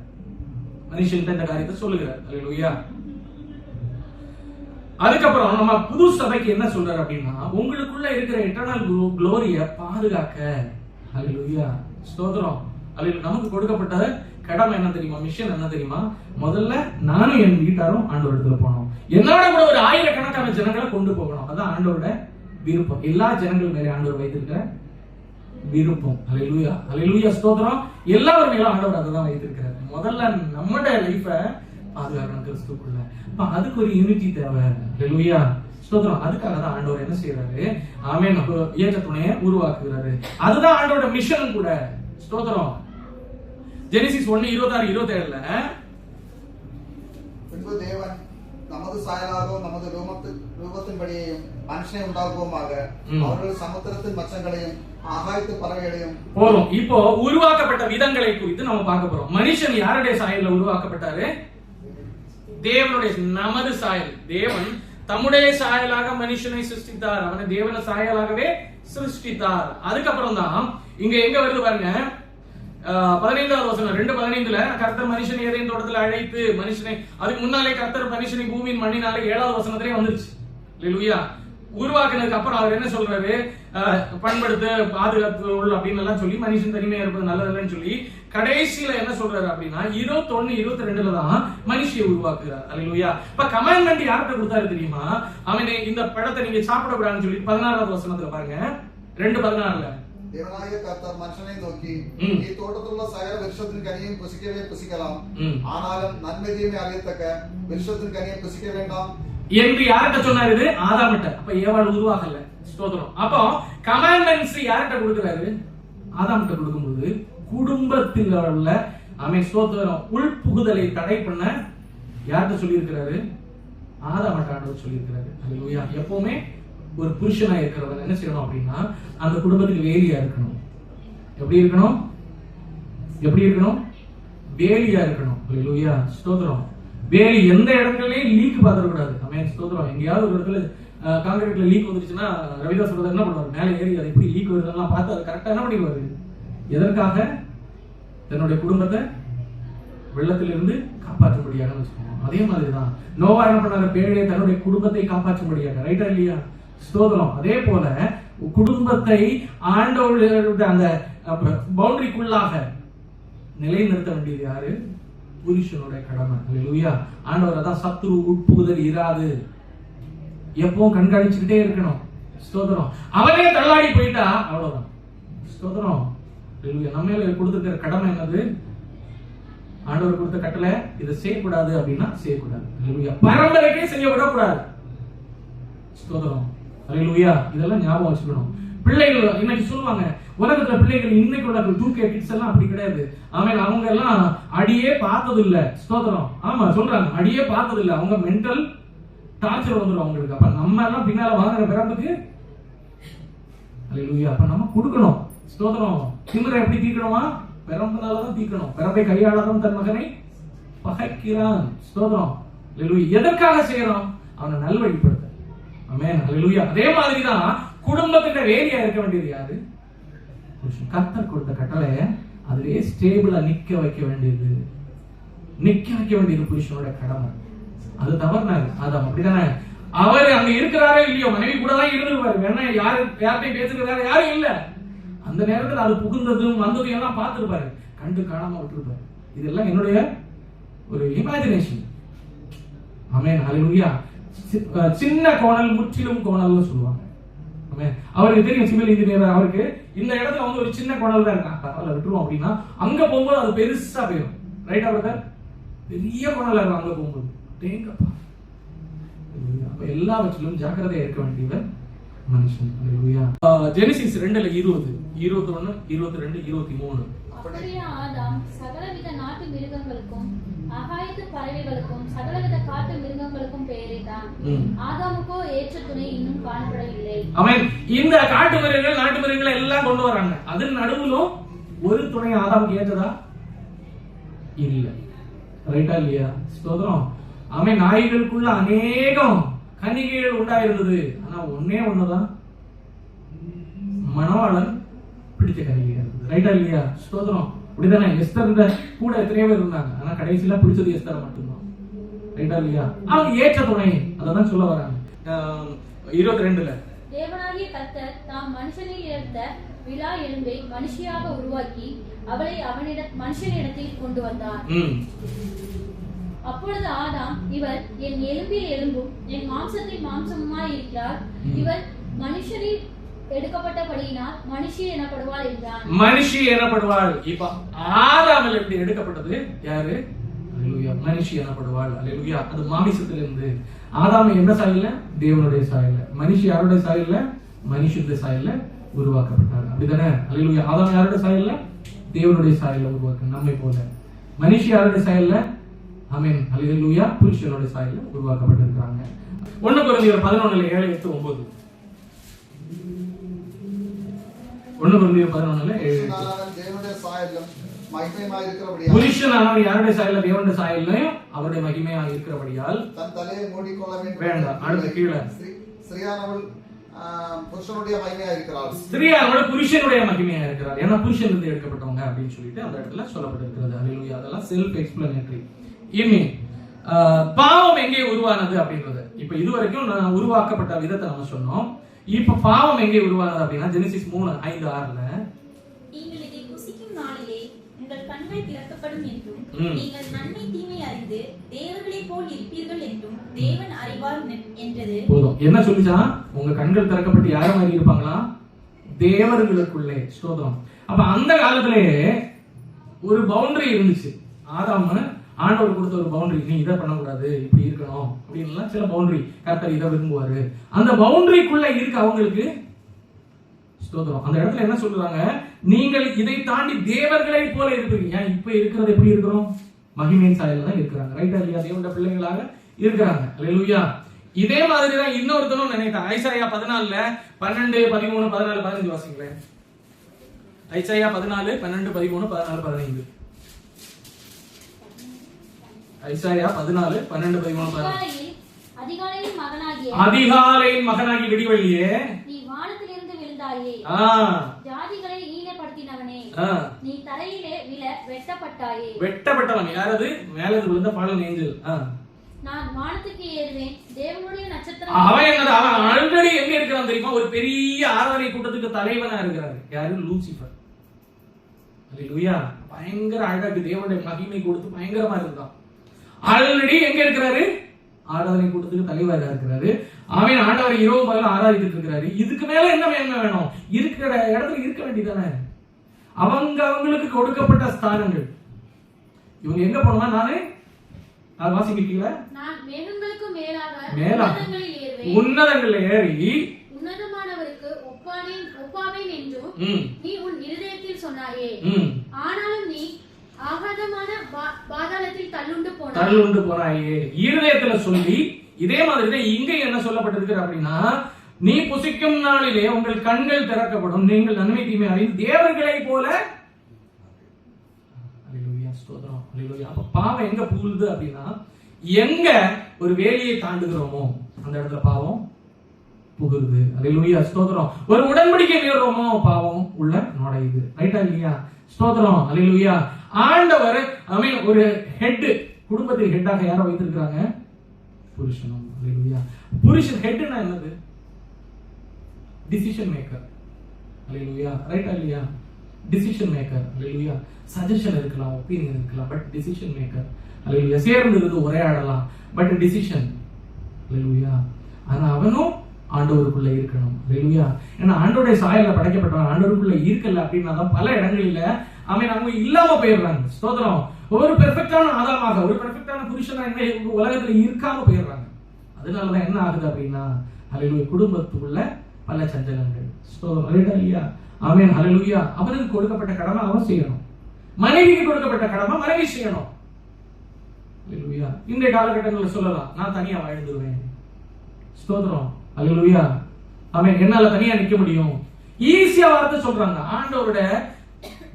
மனுஷன் இந்த காரியத்தை சொல்லுகிறார். அல்லேலூயா. அதுக்கப்புறம் நம்ம புது சபைக்கு என்ன சொல்றாரு அப்படின்னா, உங்களுக்குள்ள இருக்கிற எட்டர்னல் குளோரிய பாதுகாக்க. அல்லேலூயா. ஸ்தோத்திரம். அல்லேலூயா. நமக்கு கொடுக்கப்பட்ட கடமை என்ன தெரியுமா? மிஷன் என்ன தெரியுமா? முதல்ல நானும் என் வீட்டாரும் ஆண்டவரிடத்துல போனோம். என்னோட கூட ஒரு ஆயிரக்கணக்கான ஜனங்களை கொண்டு போகணும். அதான் ஆண்டவரோட விருப்பம். எல்லா ஜனங்கள் மேலே ஆண்டவர் வைத்திருக்கிற விருப்பம். அல்லேலூயா. அல்லேலூயா. ஸ்தோத்திரம். எல்லாரும் மேலும் ஆண்டவர் அதான் வைத்திருக்கிறார். முதல்ல நம்மளோட லைஃப பாதுகாக்கணும் கிறிஸ்துக்குள்ள. அதுக்கு ஒரு யூனிட்டி தேவை. அல்லேலூயா. ஸ்தோத்திரம். அதுக்காக தான் ஆண்டவர் என்ன செய்யறாரு? ஆமென். ஏற்ற துணையை உருவாக்குகிறாரு. அதுதான் ஆண்டவரோட மிஷனும் கூட. ஸ்தோத்திரம். ஜெனசிஸ் 1:26-27 பின்பு தேவன் நமது சாயலாகவும் நமது ரூபத்தின்படியையும் மனுஷனை உண்டாக்குவோமாக, அவர்கள் சமுத்திரத்தின் மச்சங்களையும் ஆகாயத்து பறவைகளையும். போறோம். இப்போ உருவாக்கப்பட்ட விதங்களை குறித்து நம்ம பார்க்க போறோம். மனுஷன் யாருடைய சாயல்ல உருவாக்கப்பட்டாரு? தேவனுடைய, நமது சாயல். தேவன் தம்முடைய சாயலாக மனுஷனை சிருஷ்டித்தார். அவனை தேவன சாயலாகவே சிருஷ்டித்தார். அதுக்கப்புறம் தான் இங்க எங்க வருது பாருங்க, 15வது வசனம் 2:15 கர்த்தர் மனுஷனை ஏதேன் தோட்டத்தில் அழைத்து மனுஷனை, அதுக்கு முன்னாலே கர்த்தர் மனுஷனை பூமியின் மண்ணினாலே 7வது வசனத்திலே வந்துருச்சு. அல்லேலூயா. உருவாக்குனதுக்கு அப்புறம் அவர் என்ன சொல்றாரு? பண்படுத்து, பாதுகாத்து அப்படின்னு எல்லாம் சொல்லி மனுஷன் தனிமையா இருப்பது நல்லதுன்னு சொல்லி கடைசியில என்ன சொல்றாரு அப்படின்னா 21-22 தான் மனுஷியை உருவாக்குறார். அல்லேலூயா. இப்ப கமாண்ட்மெண்ட் யார்கிட்ட கொடுத்தாரு தெரியுமா? அவனை இந்த பழத்தை நீங்க சாப்பிடக்கூடாதுன்னு சொல்லி 16வது வசனத்துல பாருங்க. 2:16 தேவனாகிய கர்த்தர் மனுஷனை நோக்கி, நீ தோட்டத்திலுள்ள சகல விருட்சத்தின் கனியையும் புசிக்கவே புசிக்கலாம், ஆனாலும் நன்மை தீமை அறியத்தக்க விருட்சத்தின் கனியை புசிக்க வேண்டாம் என்று யார்கிட்ட சொன்னாரு? இது ஆதாம்கிட்ட. அப்ப ஏவாள் உருவாகல. ஸ்தோத்திரம். அப்போ கமாண்ட்மெண்ட்ஸ் யார்கிட்ட கொடுக்கிறாரு? ஆதாம்கிட்ட கொடுக்கும்போது குடும்பத்தில் உள்ள ஸ்தோத்திரம் உள்புகுதலை தடை பண்ண யார்கிட்ட சொல்லி இருக்கிறாரு? ஆதாம்கிட்ட ஆண்டவர் சொல்லி இருக்கிறாரு. அல்லேலூயா. எப்பவுமே ஒரு புருஷனா இருக்கிறவங்க என்ன செய்யணும் அப்படின்னா அந்த குடும்பத்துக்கு வேலியா இருக்கணும். எப்படி இருக்கணும்? எப்படி இருக்கணும்? வேலியா இருக்கணும். அல்லேலூயா. ஸ்தோத்திரம். வேலி எந்த இடங்களையும் லீக் பாத்திரக்கூடாது. ஸ்தோத்திரம். எங்கேயாவது ஒரு இடத்துல காங்கிரீட்ல லீக் வந்துருச்சுன்னா ரவிதாஸ் சொல்றது என்ன பண்ணுவாரு? மேலே ஏறி அதை எப்படி லீக் வருதுலாம் பார்த்து அதை கரெக்டா என்ன பண்ணிடுவாரு? எதற்காக? தன்னுடைய குடும்பத்தை வெள்ளத்திலிருந்து காப்பாற்றும்படியாக வச்சுக்கணும். அதே மாதிரிதான் நோவா என்ன பண்ணாரு? பேழையை தன்னுடைய குடும்பத்தை காப்பாற்றும்படியாக. ரைட்டா இல்லையா? ஸ்தோத்திரம். அதே போல குடும்பத்தை ஆண்டவருடைய அந்த பவுண்டரிக்குள்ளாக நிலைநிறுத்த வேண்டியது யாரு? புருஷனுடைய கடமை. அல்லேலூயா. ஆண்டவர் அதான் சத்துரு உட்புகுதல் இராது, எப்பவும் கண்காணிச்சுக்கிட்டே இருக்கணும். ஸ்தோத்திரம். அவனே தள்ளாடி போயிட்டா அவ்வளவுதான். ஸ்தோத்திரம். நம்ம கொடுத்திருக்கிற கடமை என்னது? ஆண்டவர் கொடுத்த கட்டளை இதை செய்யக்கூடாது அப்படின்னா செய்யக்கூடாது. அல்லேலூயா. பரம்பரைக்கே செய்ய விடக்கூடாது. ஸ்தோத்திரம். அல்லேலூயா. இதெல்லாம் ஞாபகம் வச்சுக்கணும். பிள்ளைகள் இன்னைக்கு சொல்லுவாங்க உலகத்துல பிள்ளைகள் இன்னைக்கு உள்ள 2K கிட்ஸ் எல்லாம் அப்படி கிடையாது. அவங்க எல்லாம் அடியே பார்த்தது இல்ல. ஸ்தோத்திரம். ஆமா சொல்றாங்க, அடியே பார்த்தது இல்ல. அவங்க மென்டல் டார்ச்சர் வந்துடும் அவங்களுக்கு. அப்ப நம்ம எல்லாம் பின்னால வாங்குற பிறப்புக்கு அல்லேலூயா. அப்ப நம்ம கொடுக்கணும். ஸ்தோத்திரம். திமிரை எப்படி தீர்க்கணுமா? பிறம்புனாலதான் தீர்க்கணும். பிறப்பை கையாளதான் தன் மகனை பகைக்கிறான். ஸ்தோத்திரம். அல்லேலூயா. எதற்காக செய்யறோம்? அவனை நல்வழிப்படுத்த. ஆமென். அல்லேலூயா. அதே மாதிரிதான் குடும்பத்துக்கு வேலியா இருக்க வேண்டியது யாரு? கர்த்தர் கொடுத்த கட்டளை அதுலயே ஸ்டேபிளா நிக்க வைக்க வேண்டியது, நிக்க வைக்க வேண்டியது புருஷனோட கடமை. அது தவறுனாரு. அது அப்படிதானே. அவர் அங்க இருக்கிறாரோ இல்லையோ மனைவி கூட தான் இருந்துருவாரு. வேணா யார்கிட்டையும் பேசுறதாரு யாரும் இல்ல. அந்த நேரத்தில் அது புகுந்ததும் வந்ததும் எல்லாம் பார்த்துருப்பாரு, கண்டு காணாம விட்டுருப்பாரு. இதெல்லாம் என்னுடைய ஒரு இமேஜினேஷன். ஆமென். அல்லேலூயா. சின்ன கோணல் முற்றிலும் கோணல்னு சொல்லுவாங்க. அவருக்கு தெரியும் சிவில் இன்ஜினியர், அவருக்கு இந்த இடத்துல வந்து ஒரு சின்ன கோணல் தான் இருக்கா, பரவாயில்ல விட்டுருவோம் அப்படின்னா அங்க போகும்போது அது பெருசா போயிடும். ரைட்டா பிரதர்? பெரிய கோணலா இருக்கும் அங்க போகும்போது. தேங்கப்பா. அப்ப எல்லாவற்றிலும் ஜாக்கிரதையா இருக்க வேண்டியவர் மனுஷன். அல்லேலூயா. ஜெனசிஸ் 2:20, 21, 22, 23. அப்படியே ஆதாம் சகலவித நாட்டு மிருகங்களுக்கும் ஆகாயத்து பறவைகளுக்கும் சகலவித காட்டு மிருகங்களுக்கும் பெயரிட்டான். ஆதாமுக்கோ ஏற்ற துணை இன்னும் காணப்படவில்லை. ஆமென். இந்த காட்டு மிருகங்கள் நாட்டு மிருகங்கள் எல்லாம் கொண்டு வராங்க. அதன் நடுவுலும் ஒரு துணை ஆதாமுக்கு ஏற்றதா? இல்ல. ரைட்டா இல்லையா? ஸ்தோத்திரம். ஆமென். நாய்களுக்குள்ள அநேகம் கனிகைகள் உண்டாயிருந்தது. ஆனா ஒன்னே ஒண்ணுதான் மணவாளன் பிடிச்ச கனிகைகள் இருந்தது. ரைட்டா இல்லையா? ஸ்தோத்திரம். அப்படிதானே? எஸ்தர் கூட எத்தனையோ பேர் இருந்தாங்க. ஆனா கடைசியில பிடிச்சது எஸ்தர் மட்டும்தான். ரைட்டா இல்லையா? அவங்க ஏற்ற துணை. அதான் சொல்ல வராங்க 22ல. தேவனாகிய கர்த்தர் தாம் மனுஷனில் எடுத்த விலா எலும்பை மனுஷியாக உருவாக்கி அவளை மனுஷனிடத்தில் கொண்டு வந்தார். அப்பொழுது ஆதாம், இவர் என் எலும்பில் எலும்பும் என் மாம்சத்தில் மாம்சமுமாய் இருக்கிறார், இவர் மனுஷனில் எடுக்கப்பட்டபடியினால் மனுஷி எனப்படுவாள் என்றான். மனுஷி எனப்படுவாள். இப்ப ஆதாமில் இருந்து எடுக்கப்பட்டது யாரு? அல்லேலூயா. மனுஷி எனப்படுவாள். அல்லேலூயா. அது மாமிசத்திலிருந்து. ஆதாம் எந்த சாயல்ல? தேவனுடைய சாயல்ல. மனுஷி யாருடைய சாயல்ல? மனுஷனுடைய சாயல்ல உருவாக்கப்பட்டார். அப்படிதானே? அல்லேலூயா. ஆதாம் யாருடைய சாயல்ல? தேவனுடைய சாயல்ல உருவாக்க நம்மை போல. மனுஷி யாருடைய சாயல்ல? ஆமென். அல்லேலூயா. புருஷனுடைய சாயல்ல உருவாக்கப்பட்டிருக்காங்க. 1 கொரிந்தியர் 11:7-8-9. 1 கொரிந்தியர் 11:7-8. தேவனுடைய சாயலும் மகிமையாய் இருக்கிறபடியால் புருஷனானவன் யாருடைய சாயல்ல? தேவனுடைய சாயல்லையும் அவருடைய மகிமையாக இருக்கிறபடியால் தன் தலையை மூடிக்கொள்ள வேண்டும். வேண்டாம். அடுத்து கீழே. ஸ்திரீயானவள் புருஷனுடைய மகிமையா இருக்கிறாள். ஸ்திரீயானவள் புருஷனுடைய மகிமையா இருக்கிறாள். ஏன்னா புருஷன் இருந்து எடுக்கப்பட்டவங்க அப்படின்னு சொல்லிட்டு அந்த இடத்துல சொல்லப்பட்டிருக்கிறது. அல்லேலூயா. அதெல்லாம் செல்ஃப் எக்ஸ்பிளனேட்டரி. இனி பாவம் எங்கே உருவானது அப்படின்றது. இப்ப இதுவரைக்கும் நான் உருவாக்கப்பட்ட விதத்தை நம்ம சொன்னோம். இப்ப பாவம் எங்கே உருவானது அப்படின்னா ஜெனசிஸ் 3:5-6ல நீங்கள் இதை புசிக்கும் நாளிலே உங்கள் கண்கள் திறக்கப்படும் என்றும் நீங்கள் நன்மை தீமை அறிந்து தேவர்களை போல் இருப்பீர்கள் என்றும் தேவன் அறிவார் என்றது. போதும். என்ன சொல்லிச்சா? உங்க கண்கள் திறக்கப்பட்டு யார மாதிரி இருப்பாங்களா? தேவர்களுக்குள்ளே. ஸ்தோத்திரம். அப்ப அந்த காலத்திலே ஒரு பவுண்டரி இருந்துச்சு. ஆதாம் ஆண்டவர் கொடுத்த ஒரு பவுண்டரி, நீ இதை பண்ணக்கூடாது, இப்படி இருக்கணும் அப்படின்னு சில பவுண்டரி. கர்த்தர் இதை விரும்புவாரு. அந்த பவுண்டரிக்குள்ள இருக்கு அவங்களுக்கு. ஸ்தோத்திரம். அந்த இடத்துல என்ன சொல்றாங்க, நீங்கள் இதை தாண்டி தேவர்களை போல இருப்பீங்க. ஏன் இப்ப இருக்கிறது எப்படி இருக்கிறோம்? மகிமையின் சாயல்ல தான் இருக்கிறாங்க. ரைட்டா இல்லையா? தேவனுடைய பிள்ளைகளாக இருக்கிறாங்க. அல்லேலூயா. இதே மாதிரி தான் இன்னொருத்தனும் நினைத்தான். ஐசாயா 14 12 13 14 15 வாசிங்களேன். ஐசாயா 14 12 13 14 15. ஐசாயா 14 12 13 14. அதிகாலையின் மகனாகி விடிவெள்ளியே, நீ வானத்திலிருந்து விழுந்தாயே, ஜாதிகளை ஈனப்படுத்தினவனே, நீ தரையிலே விழ வெட்டப்பட்டாயே. வெட்டப்பட்டவன் யாரது? மேலே விழுந்த ஃபாலன் ஏஞ்சல். நான் வானத்துக்கு ஏறுவேன், தேவனுடைய நட்சத்திரம். அவன் ஆல்ரெடி எங்க இருக்கிறான் தெரியுமா? ஒரு பெரிய ஆராதனை கூட்டத்துக்கு தலைவனா இருக்கிறாரு. யாரு? லூசிபர். அல்லேலூயா. பயங்கர அழகு, தேவனுடைய மகிமை கொடுத்து பயங்கரமா இருந்தான். ஆல்ரெடி எங்க இருக்கிறாரு? ஆராதனை கூட்டத்துக்கு தலைவராக இருக்கிறாரு. அவன் ஆண்டவரை இரவு பகல் ஆராதித்துட்டு இருக்கிறாரு. இதுக்கு மேல என்ன வேணும்? இருக்கிற இடத்துல இருக்க வேண்டியதானே? அவங்களுக்கு கொடுக்கப்பட்ட ஸ்தானங்கள். இவங்க எங்க போனா, நானே வாசிக்கிறீங்களா? நான் மேகங்களுக்கு மேலாக உன்னதங்களில் ஏறி உன்னதமானவருக்கு ஒப்பாவேன் என்றும் நீ உன் இருதயத்தில் சொன்னாயே. ஆனாலும் நீ ஆகாதமான பாதாளத்தில் தள்ளுண்டு போனாயே. இருதயத்துல சொல்லி இதே மாதிரி இங்க என்ன சொல்லப்பட்டிருக்கு அப்படின்னா, நீ புசிக்கும் நாளிலே உங்கள் கண்கள் திறக்கப்படும், நீங்கள் நன்மை தீமை அறிந்து தேவர்களை போல. அல்லேலூயா. ஸ்தோத்திரம். அல்லேலூயா. அப்ப பாவம் எங்க புகுது அப்படின்னா, எங்க ஒரு வேலையை தாண்டுகிறோமோ அந்த இடத்துல பாவம் புகுது. அல்லேலூயா. ஸ்தோத்திரம். ஒரு உடன்படிக்கை மீறுறோமோ பாவம் உள்ள நுழையுது. ரைட்டா இல்லையா? ஸ்தோத்திரம். அல்லேலூயா. ஆண்டவர் ஒரு ஹெட், குடும்பத்துக்கு ஹெட்டாக யாரை வைத்திருக்கிறாங்க? புருஷனும். அல்லேலூயா. புருஷன் ஹெட்னா என்னது? Decision maker. அல்லேலூயா. ரைட்டா இல்லையா? Decision maker. அல்லேலூயா. சஜஷன் இருக்கலாம், ஒப்பீனியன் இருக்கலாம், பட் டிசிஷன் மேக்கர். அல்லேலூயா. சேர்ந்து இருந்து உரையாடலாம், பட் டிசிஷன். அல்லேலூயா. ஆனா அவனும் ஆண்டவருக்குள்ள இருக்கணும். அல்லேலூயா. ஏன்னா ஆண்டவருடைய சாயல்ல படைக்கப்பட்டவன் ஆண்டவருக்குள்ள இருக்கல அப்படின்னா தான் பல இடங்களில அவங்க இல்லாம போயிடுறாங்க. ஸ்தோத்திரம். ஒரு பெர்ஃபெக்டான ஆதாமாக, ஒரு பெர்ஃபெக்டான புருஷனா உலகத்துல இருக்காம போயிடுறாங்க. அதனாலதான் என்ன ஆகுது அப்படின்னா, அல்லேலூயா, குடும்பத்துக்குள்ள பல சஞ்சலங்கள். ஆமென். அல்லேலூயா. அவனுக்கு கொடுக்கப்பட்ட கடமை அவன் செய்யணும், மனைவிக்கு கொடுக்கப்பட்ட கடமை மனைவி செய்யணும். அல்லேலூயா. இந்த காலகட்டங்களில் சொல்லலாம், நான் தனியா வாழ்ந்துருவேன். ஸ்தோத்திரம். அல்லேலூயா. ஆமென். என்னால தனியா நிக்க முடியும். ஈஸியா வார்த்தை சொல்றாங்க. ஆண்டவரோட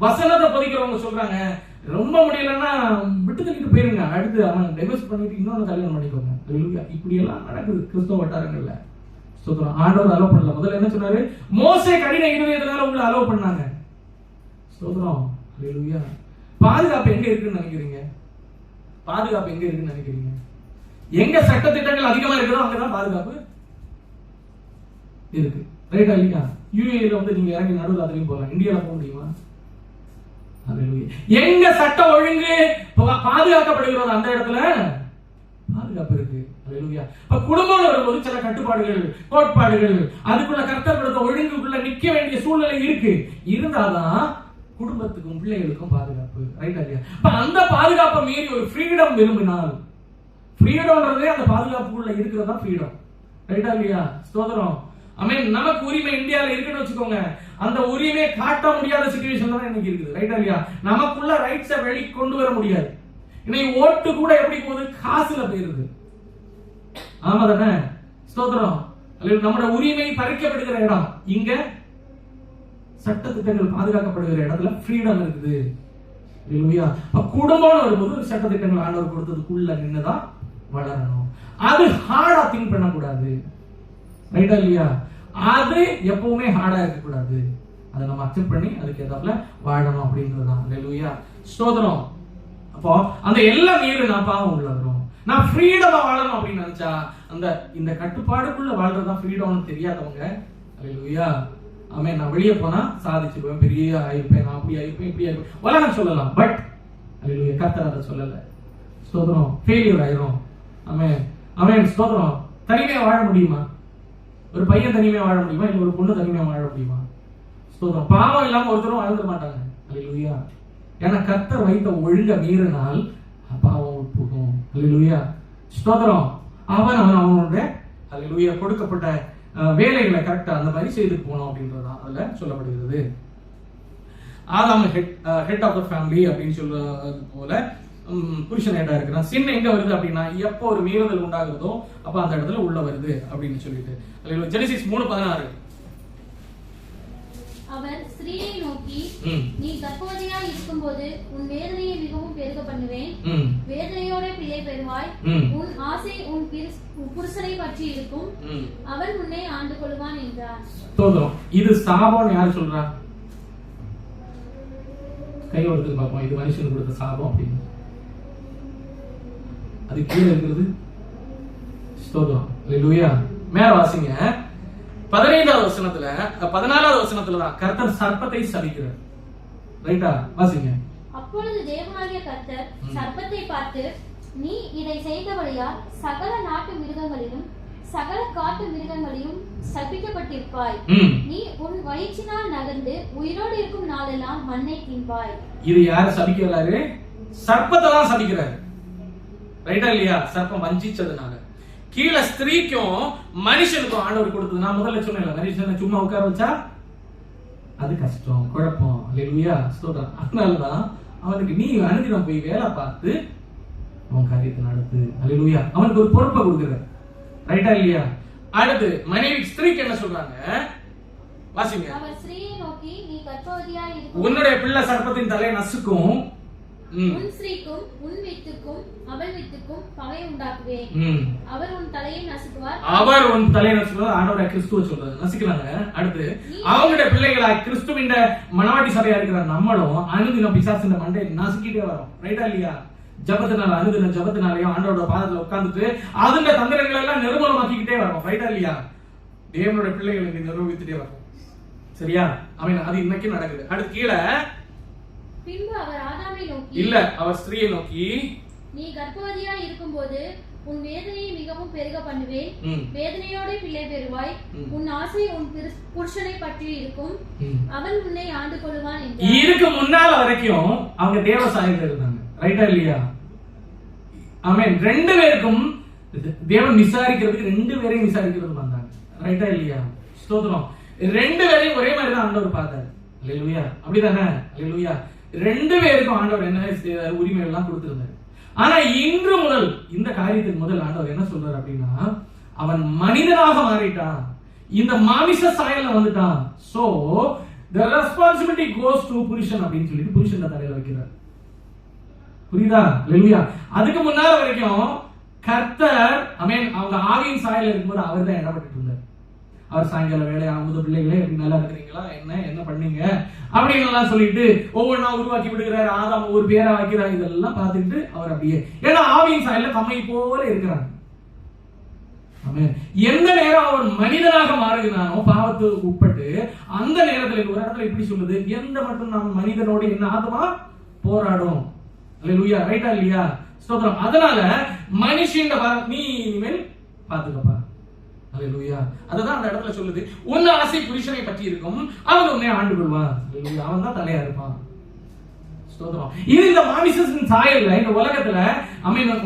வசனத்தை பொதிக்கிறவங்க சொல்றாங்க, ரொம்ப முடியலன்னா விட்டு தள்ளிட்டு போயிருங்க, அடுத்து அவன் டைவர்ஸ் பண்ணிட்டு இன்னொன்னு கல்யாணம் பண்ணிக்கோங்க. அல்லேலூயா. இப்படி எல்லாம் நடக்குது கிறிஸ்தவ வட்டாரங்கள்ல. ஸ்தோத்திரம். ஆண்டவர் அலோவ் பண்ணல. முதல்ல என்ன சொன்னாரு? மோசே கடின இருதயத்தினால உங்களை அலோவ் பண்ணாங்க. ஸ்தோத்திரம். அல்லேலூயா. பாதுகாப்பு எங்க இருக்குன்னு நினைக்கிறீங்க? பாதுகாப்பு எங்க இருக்குன்னு நினைக்கிறீங்க? எங்க சட்ட திட்டங்கள் அதிகமா இருக்குதோ அங்கதான் பாதுகாப்பு இருக்கு. ரைட்டா இல்லையா? யூஏல நீங்க இறங்கி நடுவில் அதுலயும் போகலாம், இந்தியால போக முடியுமா? எங்க சட்ட ஒழுங்கு பாதுகாக்கப்படுகிறோம் அந்த இடத்துல பாதுகாப்பு இருக்கு. அல்லேலூயா. இப்ப குடும்பம் வரும்போது சில கட்டுப்பாடுகள், கோட்பாடுகள், அதுக்குள்ள கர்த்தர் கொடுத்த ஒழுங்குக்குள்ள நிக்க வேண்டிய சூழ்நிலை இருக்கு. இருந்தாதான் குடும்பத்துக்கும் பிள்ளைகளுக்கும் பாதுகாப்பு. ரைட்டா இல்லையா? இப்ப அந்த பாதுகாப்பை மீறி ஒரு ஃப்ரீடம் விரும்பினால், ஃப்ரீடம்ன்றதே அந்த பாதுகாப்புக்குள்ள இருக்கிறதா ஃப்ரீடம். ரைட்டா இல்லையா? ஸ்தோத்திரம். நமக்கு உரிமை இந்தியால இருக்குன்னு வச்சுக்கோங்க, அந்த உரிமையை காட்ட முடியாத சிச்சுவேஷன் தான் இன்னைக்கு இருக்குது. ரைட்டா இல்லையா? நமக்குள்ள ரைட்ஸை வெளி கொண்டு வர முடியாது. இன்னைக்கு ஓட்டு கூட எப்படி போகுது? காசுல போயிருது. ஆமா தானே? ஸ்தோத்திரம். நம்மளோட உரிமை பறிக்கப்படுகிற இடம் இங்க, சட்ட திட்டங்கள் பாதுகாக்கப்படுகிற இடத்துல ஃப்ரீடம் இருக்குது. குடும்பம் வரும்போது சட்ட திட்டங்கள் ஆண்டவர் கொடுத்ததுக்குள்ள நின்னுதான் வளரணும். அது ஹார்டா திங்க் பண்ணக்கூடாது. ரைட்டா இல்லையா? அது எப்பவுமே ஹார்டா இருக்க கூடாது. அதை நம்ம அக்செப்ட் பண்ணி அதுக்கு ஏதாப்புல வாழணும் அப்படின்றதுதான். அல்லேலூயா. ஸ்தோத்திரம். அப்போ அந்த எல்லா மீறி நான் பாவம் உள்ள வரும். நான் ஃப்ரீடமா வாழணும் அப்படின்னு நினைச்சா அந்த இந்த கட்டுப்பாடுக்குள்ள வாழ்றதுதான் ஃப்ரீடம்னு தெரியாதவங்க. அல்லேலூயா. ஆமென். நான் வெளியே போனா சாதிச்சுடுவேன், பெரிய ஆயிருப்பேன், நான் அப்படி ஆயிருப்பேன், இப்படி ஆயிருப்பேன் உலகம் சொல்லலாம். பட் அல்லேலூயா, கர்த்தர் அதை சொல்லல. ஸ்தோத்திரம். ஃபெயிலியர் ஆயிரும். ஆமென். ஆமென். ஸ்தோத்திரம். தனிமையா வாழ முடியுமா? ஒரு பையன் தனிமையா வாழ முடியுமா? இல்ல ஒரு பொண்ணு தனிமையா வாழ முடியுமா? ஸ்தோத்திரம். பாவம் இல்லாம ஒருத்தரும் வாழ்ந்துட மாட்டாங்க. அல்லேலூயா. ஏன்னா கர்த்தர் வைத்த ஒழுங்க மீறினால் பாவம் உட்புகும். அல்லேலூயா. ஸ்தோத்திரம். அவனுடைய அல்லேலூயா கொடுக்கப்பட்ட வேலைகளை கரெக்டா அந்த மாதிரி செய்து போனோம் அப்படின்றதுதான் அதுல சொல்லப்படுகிறது. ஆதாம் ஹெட் ஆஃப் த ஃபேமிலி அப்படின்னு சொல்றது போல புருஷன் ஹெட்டா இருக்கிறான். சின்ன எங்க வருது அப்படின்னா எப்போ ஒரு மீறுதல் உண்டாகுதோ அப்ப அந்த இடத்துல உள்ள வருது அப்படின்னு சொல்லிட்டு ஜெனசிஸ் 3:16. அவர் ஸ்திரீயை நோக்கி, நீ கர்ப்பவதியா இருக்கும்போது உன் வேதனையை மிகவும் பெருக பண்ணுவேன், வேதனையோட பிள்ளை பெறுவாய், உன் ஆசை உன் புருஷனை பற்றி இருக்கும், அவன் உன்னை ஆண்டு கொள்வான் என்றார். இது சாபம் யார் சொல்றா? கை ஒருத்தர் பார்ப்போம். இது மனுஷன் கொடுத்த சாபம் அப்படின்னு. அது கீழே இருக்கிறது ஸ்தோத்திரம். அல்லேலூயா. மேல வாசிங்க. 15வது வசனத்துல 14வது வசனத்துல தான் கர்த்தர் சர்ப்பத்தை சபிக்கிறார். ரைட்டா? வாசிங்க. அப்பொழுது தேவனாகிய கர்த்தர் சர்ப்பத்தை பார்த்து, நீ இதை செய்தபடியால் சகல நாட்டு மிருகங்களிலும் சகல காட்டு மிருகங்களையும் சபிக்கப்பட்டிருப்பாய், நீ உன் வயிற்றினால் நகர்ந்து உயிரோடு இருக்கும் நாளெல்லாம் மண்ணை தின்பாய். இது யார சபிக்கிறாரு? சர்ப்பத்தை தான் சபிக்கிறாரு. ரைட்டா இல்லையா? சர்ப்பம் வஞ்சிச்சதுனால கீழே ஸ்திரீக்கும் மனுஷனுக்கும் ஆண்டவர் கொடுத்தது. நான் முதல்ல சொன்னேன், மனுஷனை சும்மா உட்கார வச்சா அது கஷ்டம், குழப்பம். அல்லேலூயா. ஸ்தோத்திரம். அதனாலதான் அவனுக்கு நீ அனுதினம் போய் வேலை பார்த்து அவன் காரியத்தை நடத்து. அல்லேலூயா. அவனுக்கு ஒரு பொறுப்பை கொடுக்குறாரு. ரைட்டா இல்லையா? அடுத்து மனைவி ஸ்திரீக்கு என்ன சொல்றாங்க? வாசிங்க. அவர் ஸ்திரீயை நோக்கி, நீ கர்ப்பவதியா இருக்கும், உன்னுடைய பிள்ளை சர்ப்பத்தின் தலையை நசுக்கும், உன் ஸ்திரீக்கும் உன் வித்துக்கும் அவள் வித்துக்கும் பகை உண்டாக்குவேன், அவர் உன் தலையை நசுக்குவார். அவர் உன் தலையை நசுக்குவார். ஆண்டவர் கிறிஸ்துவ சொல்றாரு, நசுக்கிறாங்க. அடுத்து அவங்களுடைய பிள்ளைகளா கிறிஸ்துவின் மனவாட்டி சபையா இருக்கிற நம்மளும் அனுதினம் பிசாசின் மண்டை நசுக்கிட்டே வரோம். ரைட்டா இல்லையா? ஜபத்தினால அனுதின ஜபத்தினாலையும் ஆண்டவரோட பாதத்துல உட்கார்ந்துட்டு அதுங்க தந்திரங்களை எல்லாம் நிர்மூலமாக்கிக்கிட்டே வரோம். ரைட்டா இல்லையா? தேவனுடைய பிள்ளைகளை நிரூபித்துட்டே வரோம். சரியா? அவன் அது இன்னைக்கு நடக்குது. அடுத்து கீழே பின்பு அவர் ஆதாமை நோக்கி, இல்ல அவர் ஸ்திரீயை நோக்கி, நீ கர்ப்பவதியா இருக்கும்போது உன் வேதனையை மிகவும் பெருக பண்ணுவேன், வேதனையோட பிள்ளை பெறுவாய், உன் ஆசை உன் புருஷனை பற்றி இருக்கும், அவன் உன்னை ஆண்டு கொள்வான் என்றார். இதுக்கு முன்னால வரைக்கும் அவங்க தேவ சாயல்ல இருந்தாங்க. ரைட்டா இல்லையா? ஆமென். ரெண்டு பேருக்கும் தேவன் விசாரிக்கிறதுக்கு ரெண்டு பேரையும் விசாரிக்கிறது வந்தாங்க. ரைட்டா இல்லையா? ஸ்தோத்திரம். ரெண்டு பேரையும் ஒரே மாதிரி தான் ஆண்டவர் பார்த்தாரு. அல்லேலூயா. அப்படிதானே? அல்லேலூயா. ரெண்டு பேருக்கும் ஆண்டவர் என்ன உரிமை எல்லாம் கொடுத்திருந்தாரு. ஆனா இன்று முதல் இந்த காரியத்துக்கு முதல் ஆண்டவர் என்ன சொல்றாரு அப்படின்னா, அவன் மனிதனாக மாறிட்டான், இந்த மாமிச சாயல்ல வந்துட்டான். So the responsibility goes to புருஷன் அப்படின்னு சொல்லிட்டு புருஷன் தலையில வைக்கிறார். புரியுதா? அல்லேலூயா. அதுக்கு முன்னால வரைக்கும் கர்த்தர் அவங்க ஆவியின் சாயல்ல இருக்கும்போது அவர் தான் இடப்பட்டு இருந்தார். அவர் சாயங்கால வேலை ஆகுது, பிள்ளைகளே எப்படி நல்லா இருக்கிறீங்களா, என்ன பண்ணீங்க அப்படின்னு எல்லாம் சொல்லிட்டு ஒவ்வொன்றா உருவாக்கி விடுகிறார். ஆதாம் ஒரு பேரா வைக்கிறார். இதெல்லாம் பார்த்துட்டு அவர் அப்படியே, ஏன்னா ஆவியின் சாயல்ல தம்மை போல இருக்கிறாங்க. எந்த நேரம் அவர் மனிதனாக மாறுகிறானோ பாவத்துக்கு உட்பட்டு, அந்த நேரத்தில் ஒரு இடத்துல இப்படி சொல்லுது, எந்த மட்டும் நாம் மனிதனோடு என்ன ஆத்மா போராடும். அல்லேலூயா. ரைட்டா இல்லையா? ஸ்தோத்திரம். அதனால மனுஷன் நீ இனிமேல் பாத்துக்கப்பா. அல்லேலூயா. அதுதான் அந்த இடத்துல சொல்லுது, உன் ஆசை புருஷனை பற்றி இருக்கும், அவன் உன்னை ஆண்டு கொள்வான். அல்லேலூயா. அவன் தான் தலையா இருப்பான். ஸ்தோத்திரம். இது இந்த மாமிசத்தின் சாயல்ல இந்த உலகத்துல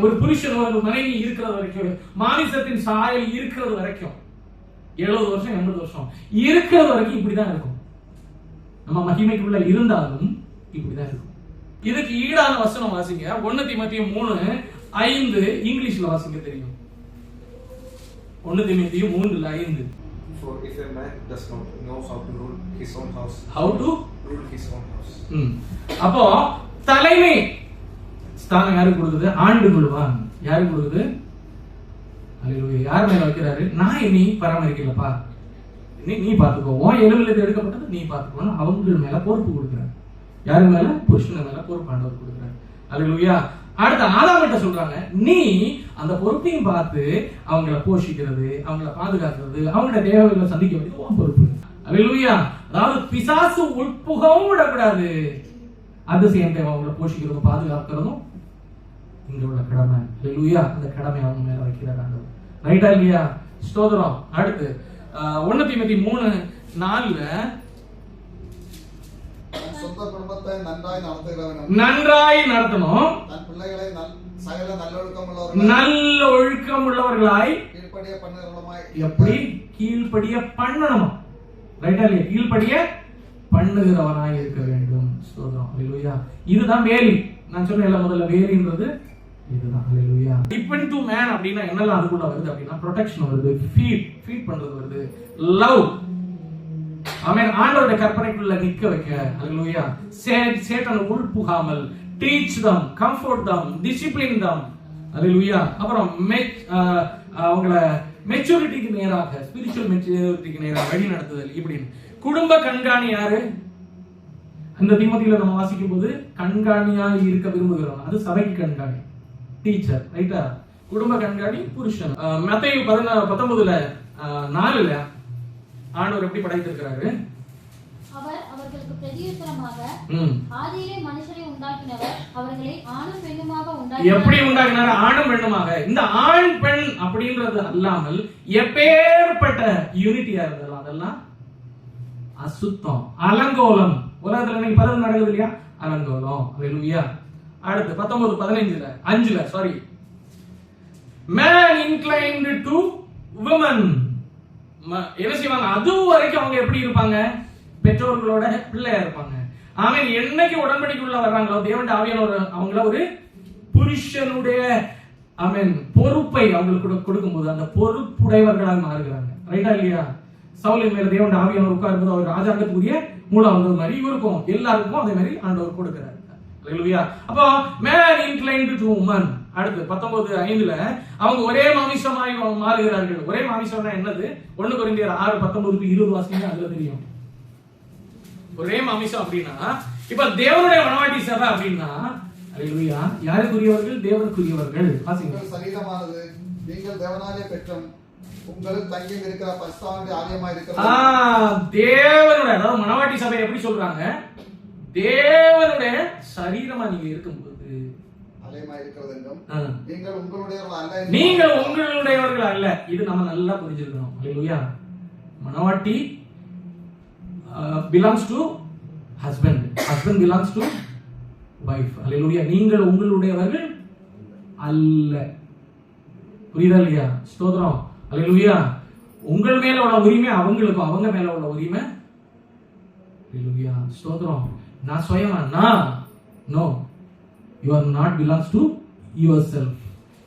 ஒரு புருஷன் ஒரு மனைவி இருக்கிறது வரைக்கும், மாமிசத்தின் சாயல் இருக்கிறது வரைக்கும் 70 வருஷம் 80 வருஷம் இருக்கிறது வரைக்கும் இப்படிதான் இருக்கும். நம்ம மகிமைக்குள்ள இருந்தாலும் இப்படிதான் இருக்கும். இதுக்கு ஈடான வசனம் வாசிங்க. 1 தீமோத்தேயு 3:5 இங்கிலீஷ்ல வாசிங்க. தெரியும்? 1 தீமோத்தேயு 3:5. For if a man does not know how to rule his own house, how to rule his own house. அப்போ தலைமை ஸ்தானம் யாருக்கு கொடுக்குது? ஆண்டு கொள்வான். யாருக்கு கொடுக்குது? அல்லேலூயா. யார் மேல வைக்கிறாரு? நான் நீ பராமரிக்கலப்பா, நீ பாத்துக்கோ, உன் எலும்பிலிருந்து எடுக்கப்பட்டது நீ பாத்துக்கோ, அவங்க மேல பொறுப்பு கொடுக்குறாரு. யாரு மேல? புருஷன் மேல பொறுப்பு ஆண்டவர் கொடுக்குறாரு. அல்லேலூயா. அடுத்த ஆதாமிட்ட சொல்றாங்க, நீ அந்த பொறுப்பையும் பார்த்து அவங்கள போஷிக்கிறது, அவங்கள பாதுகாக்கிறது, அவங்களோட தேவைகளை சந்திக்க வேண்டியது உன் பொறுப்பு. அல்லேலூயா. அதாவது பிசாசு உட்புகவும் விடக்கூடாது. அது சேம் டைம் அவங்கள போஷிக்கிறதும் பாதுகாக்கிறதும் இங்க உள்ள கடமை. அல்லேலூயா. அந்த கடமை அவங்க மேல வைக்கிறார் ஆண்டவர். ரைட்டா இல்லையா? ஸ்தோத்திரம். அடுத்து 1 தீமோத்தேயு 3:4 பிள்ளைகளை நன்றாய் நடத்துகிறவனும் நன்றாய் நடத்தணும், தன் பிள்ளைகளை சகல நல்லொழுக்கம் நல்ல ஒழுக்கம் உள்ளவர்களாய் கீழ்ப்படிய பண்ணுகிறவளுமாய் எப்படி கீழ்ப்படிய பண்ணணும், ரைட்டா இல்லையா? கீழ்ப்படிய பண்ணுகிறவனாய் இருக்க வேண்டும். ஸ்தோத்திரம். ஹalleluya. இதுதான் வேலி. நான் சொன்னேன்ல முதல்ல வேலின்றது இதுதான். ஹalleluya. டிபெண்ட் டு மேன் அப்படினா என்னெல்லாம் அதுக்குள்ள வருது அப்படினா ப்ரொடெக்ஷன் வருது, ஃபீட் பண்றது வருது, லவ். ஆமென். ஆண்டவருடைய கற்பனைக்குள்ள நிக்க வைக்க. ஹalleluya. சேட்டன் உள் புகாமல் teach them, comfort them, discipline them. ஹalleluya. அப்புறம் அவங்கள மெச்சூரிட்டிக்கு நேராக, ஸ்பிரிச்சுவல் மெச்சூரிட்டிக்கு நேராக வழி நடத்துதல். இப்படி குடும்ப கண்காணி யாரு? அந்த தீமோத்தேயுல நம்ம வாசிக்கும் போது கண்காணியா இருக்க விரும்புகிறோம், அது சபைக்கு கண்காணி, டீச்சர், ரைட்டா? குடும்ப கண்காணி புருஷன். மத்தேயு 19:4 ஆண்டவர் எப்படி படைத்திருக்கிறாரு? அவர் அவர்களுக்கு பிரதியுத்தரமாக, ஆதியிலே மனுஷரை உண்டாக்கினவர் அவர்களை ஆணும் பெண்ணுமாக உண்டாக்கினார். எப்படி உண்டாக்கினார்? ஆணும் பெண்ணுமாக. இந்த ஆண் பெண் அப்படின்றது அல்லாமல் எப்பேற்பட்ட யூனிட்டியா இருந்தது அதெல்லாம் அசுத்தம், அலங்கோலம். உலகத்துல இன்னைக்கு பலரும் நடக்குது இல்லையா? அலங்கோலம். ஹalleluya. அடுத்து 19:5 sorry. Man inclined to women. என்ன செய்வாங்க? அது வரைக்கும் அவங்க எப்படி இருப்பாங்க? பெற்றோர்களோட பிள்ளையா இருப்பாங்க. ஆமென். என்னைக்கு உடன்படிக்கைக்குள்ள வர்றாங்களோ தேவனுடைய ஆவியானவர் அவங்கள ஒரு புருஷனுடைய ஆமென் பொறுப்பை அவங்களுக்கு கொடுக்கும்போது அந்த பொறுப்புடையவர்களாக மாறுகிறாங்க. ரைட்டா இல்லையா? சவுலின் மேல தேவனுடைய ஆவியானவர் உட்காரும்போது அவர் ராஜாங்கத்துக்குரிய மூலம் வந்தது மாதிரி இவருக்கும் எல்லாருக்கும் அதே மாதிரி ஆண்டவர் கொடுக்கிறார். ஹalleluya. அப்போ man inclined to woman. அடுத்து 19:5 அவங்க ஒரே மாமிசமாய் மாறுகிறார்கள். ஒரே மாமிசம்னா என்னது? 1 கொரிந்தியர் 6:19-20 வாசிங்க, அதுல தெரியும். ஒரே மாமிசம் அப்படின்னா இப்ப தேவனுடைய மனவாட்டி சபை அப்படின்னா ஹalleluya யாருக்குரியவர்கள்? தேவனுக்குரியவர்கள். வாசிங்க. சரீரமானது நீங்கள் தேவனாலே பெற்றும் உங்களுக்கு தங்கி இருக்கிற பரிசுத்தவானுடைய ஆலயமாய் இருக்கிறது. தேவனுடைய, அதாவது மனவாட்டி சபை எப்படி சொல்றாங்க? தேவனுடைய சரீரமா நீங்க இருக்கும்போது ஆலயமாய் இருக்கிறது என்றும் நீங்கள் உங்களுடையவர்கள் அல்ல, நீங்கள் உங்களுடையவர்கள் அல்ல. இது நம்ம நல்லா புரிஞ்சிருக்கணும். ஹalleluya. மனவாட்டி belongs to husband belongs to wife. ஹalleluya. நீங்கள் உங்களுடையவர்கள் அல்ல. புரியுதா இல்லையா? ஸ்தோத்திரம். ஹalleluya. உங்கள் மேல உள்ள உரிமை அவங்களுக்கும், அவங்க மேல உள்ள உரிமை. ஹalleluya. ஸ்தோத்திரம். நான் சுயமா no, you are not belongs to yourself.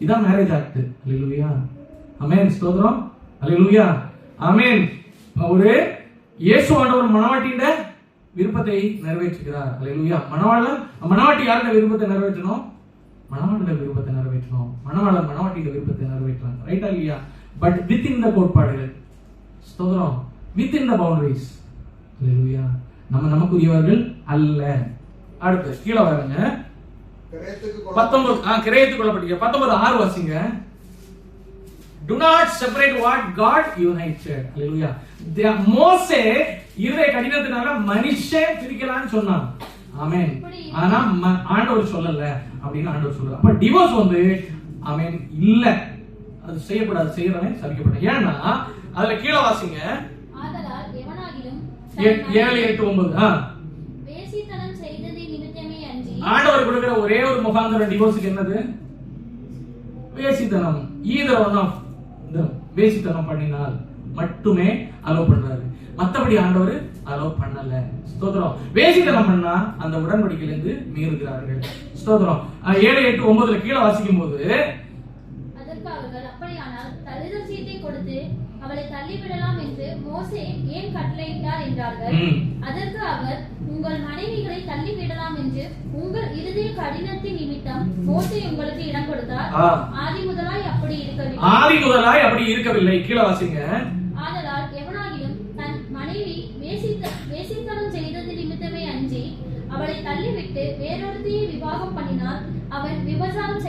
இதான் மேரேஜ் ஆக்ட். ஹalleluya. ஆமென். ஸ்தோத்திரம். ஹalleluya. ஆமென். ஒரு இயேசு ஆண்டவர் மனவாட்டியோட விருப்பத்தை நிறைவேற்றுகிறார். ஹalleluya. மனவாட்டி யாரோட விருப்பத்தை நிறைவேற்றணும்? மனவாளோட விருப்பத்தை நிறைவேற்றணும். மனவாளன் மனவாட்டியோட விருப்பத்தை நிறைவேற்றணும். ரைட்டா இல்லையா? பட் வித் இன் த கோட்பாடுகள். ஸ்தோத்திரம். With in the boundaries. ஹalleluya. நமக்குரியவர்கள் அல்ல. அடுத்து கீழே வரங்க. கிரேத்துக்கு கொள்ளப்பட்டீங்க. 19:6 வாசிங்க. Do not separate what God united. Hallelujah. மோசே இருதய கடினத்தினால மனுஷன் பிரிக்கலாம்னு சொன்னான். ஆமென். ஆனா ஆண்டவர் சொல்லல அப்படின்னு ஆண்டவர் சொல்றார். அப்ப டிவோர்ஸ் வந்து ஆமென் இல்ல, அது செய்யக்கூடாது, செய்யறவன் சபிக்கப்பட்ட. ஏன்னா அதுல கீழே வாசிங்க. ஆதலால் எவனாகிலும் 7, 8, 9 வேசித்தனம் செய்தது நிமித்தமே அன்றி. ஆண்டவர் கொடுக்கிற ஒரே ஒரு முகாந்திரம் டிவோர்ஸ்க்கு என்னது? வேசித்தனம். ஈதர் ஒன் ஆஃப் வேசித்தனம் பண்ணினால் மட்டுமே அலோவ் பண்றாரு, மத்தபடி ஆண்டவர் அலோவ் பண்ணல. ஸ்தோத்திரம். வேசித்தனம் பண்ணா அந்த உடன்படிக்கையில இருந்து மீறுகிறார்கள். ஸ்தோத்திரம். 7, 8, 9 கீழே வாசிக்கும் போது அதற்கு அவர்கள் அப்படியானால் தள்ளுதல் சீட்டை கொடுத்து அவளை தள்ளிவிடலாம் என்று மோசே ஏன் கட்டளையிட்டார் என்றார்கள். அதற்கு அவர், உங்கள் மனைவிகளை தள்ளிவிடலாம் என்று உங்கள் இருதய கடினத்தின் நிமித்தம் மோசே உங்களுக்கு இடம் கொடுத்தார். ஆதி முதலாய் அப்படி இருக்கவில்லை. கீழே வாசிங்க. ஆதலால் எவனாகிலும் தன் மனைவி வேசித்தனம் செய்தது நிமித்தமே அன்றி அவளை தள்ளிவிட்டு வேறொருத்தையை விவாகம் பண்ணினால் அவன் விபச்சாரம்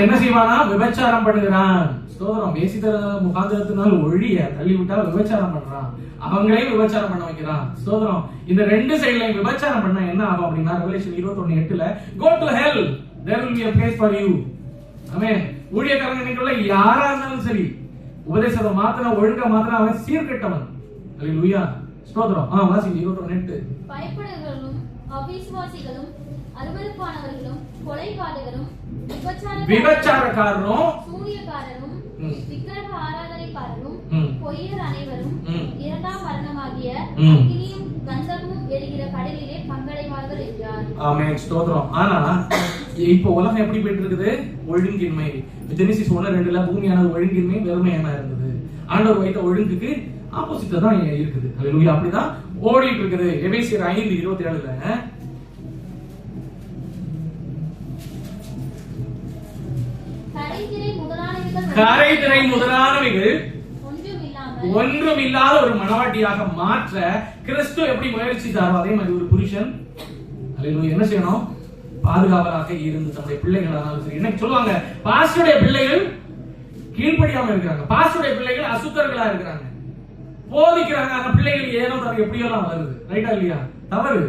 என்ன செய்வானா? விபச்சாரம் பண்ணுகிறான். ஸ்தோத்திரம். வேசித்தன முகாந்திரத்தினால் ஒழிய தள்ளிவிட்டால் விபச்சாரம் பண்றான், அவங்களையும் விபச்சாரம் பண்ண வைக்கிறான். ஸ்தோத்திரம். இந்த ரெண்டு சைடுலையும் விபச்சாரம் பண்ணா என்ன ஆகும் அப்படின்னா ரெவெலேஷன் 21:8 go to hell, there will be a place for you. ஆமென். ஊழியக்காரங்க நீங்கள யாரா இருந்தாலும் சரி, உபதேசத்தை மாத்திர ஒழுங்கா மாத்திர அவன் சீர்கெட்டவன். ஹalleluya. ஸ்தோத்திரம். வாசிங்க 21:8. பயப்படுகிறவர்களும் அவிசுவாசிகளும் அருவருப்பானவர்களும் கொலைபாதகரும் விபச்சாரக்காரரும் சூனியக்காரரும் விக்கிரக ஆராதனைக்காரரும் ம். பொய்யர் அனைவரும் ம். இரண்டாம் மரணமாகிய ம். அக்கினியும் கந்தகமும் எரிகிற கடலிலே பங்கடைவார்கள் என்றார். ஆமென், ஸ்தோத்திரம். ஆனா இப்போ உலகம் எப்படி போயிட்டு இருக்குது? ஒழுங்கின்மை. ஜெனிசிஸ் 1:2 பூமியானது ஒழுங்கின்மை வெறுமையான இருந்தது. ஆண்டவர் வைத்த ஒழுங்குக்கு ஆப்போசிட்டா தான் இருக்குது. ஹல்லேலூயா. அப்படிதான் ஓடிட்டு இருக்குது. எபேசியர் 5:27 கரைதிரை முதலானவைகள் ஒன்றுமில்லாத ஒரு மனவாட்டியாக மாற்ற கிறிஸ்து எப்படி முயற்சித்தாரோ அதே மாதிரி ஒரு புருஷன் ஹல்லேலூயா என்ன செய்யணும்? பாதுகாவலாக இருந்து தன்னுடைய பிள்ளைகளானாலும் சரி. இன்னைக்கு சொல்லுவாங்க பாஸ்டருடைய பிள்ளைகள் கீழ்ப்படியாம இருக்கிறாங்க, பாஸ்டருடைய பிள்ளைகள் அசுத்தர்களா இருக்கிறாங்க, போதிக்கிறாங்க. அந்த பிள்ளைகள் ஏனோ தனக்கு எப்படியெல்லாம் வருது. ரைட்டா இல்லையா? தவறு.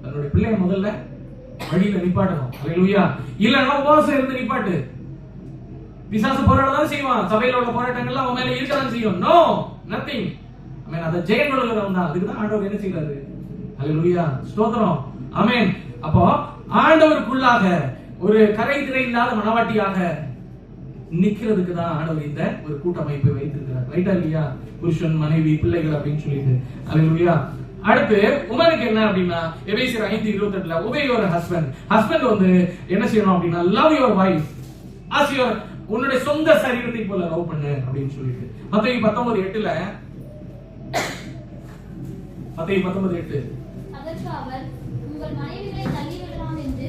தன்னுடைய பிள்ளைங்க முதல்ல வழியில நிப்பாட்டணும். ஹல்லேலூயா. இல்லன்னா உபவாசம் இருந்து நிப்பாட்டு. பிசாசு போராடதான் செய்வான். சபையில உள்ள போராட்டங்கள்லாம் அவன் மேல இருக்கதான் செய்யும். No nothing. ஆமென். அத ஜெயம் கொள்ளுகிறவன் தான். அதுக்கு தான் ஆண்டவர் என்ன செய்யறாரு? ஹல்லேலூயா. ஸ்தோத்திரம். ஆமென். அப்போ ஆண்டவருக்குள்ளாக ஒரு கரை திரை இல்லாத மனவாட்டியாக நிக்கிறதுக்கு தான் ஆண்டவர் இந்த ஒரு கூட்டமைப்பை வைத்திருக்கிறார். ரைட்டா இல்லையா? புருஷன், மனைவி, பிள்ளைகள் அப்படின்னு சொல்லிட்டு. ஹல்லேலூயா. அடுத்து உமனுக்கு என்ன அப்படின்னா எபேசியர் 5:28 obey your husband. ஹஸ்பண்ட் வந்து என்ன செய்யணும் அப்படின்னா love your wife as your உன்னுடைய சொந்த சரீரத்தை போல லவ் பண்ணு அப்படின்னு சொல்லிட்டு மத்தேயு 19:8 அதற்கு அவர் உங்கள் மனைவிகளை தள்ளிவிடலாம் என்று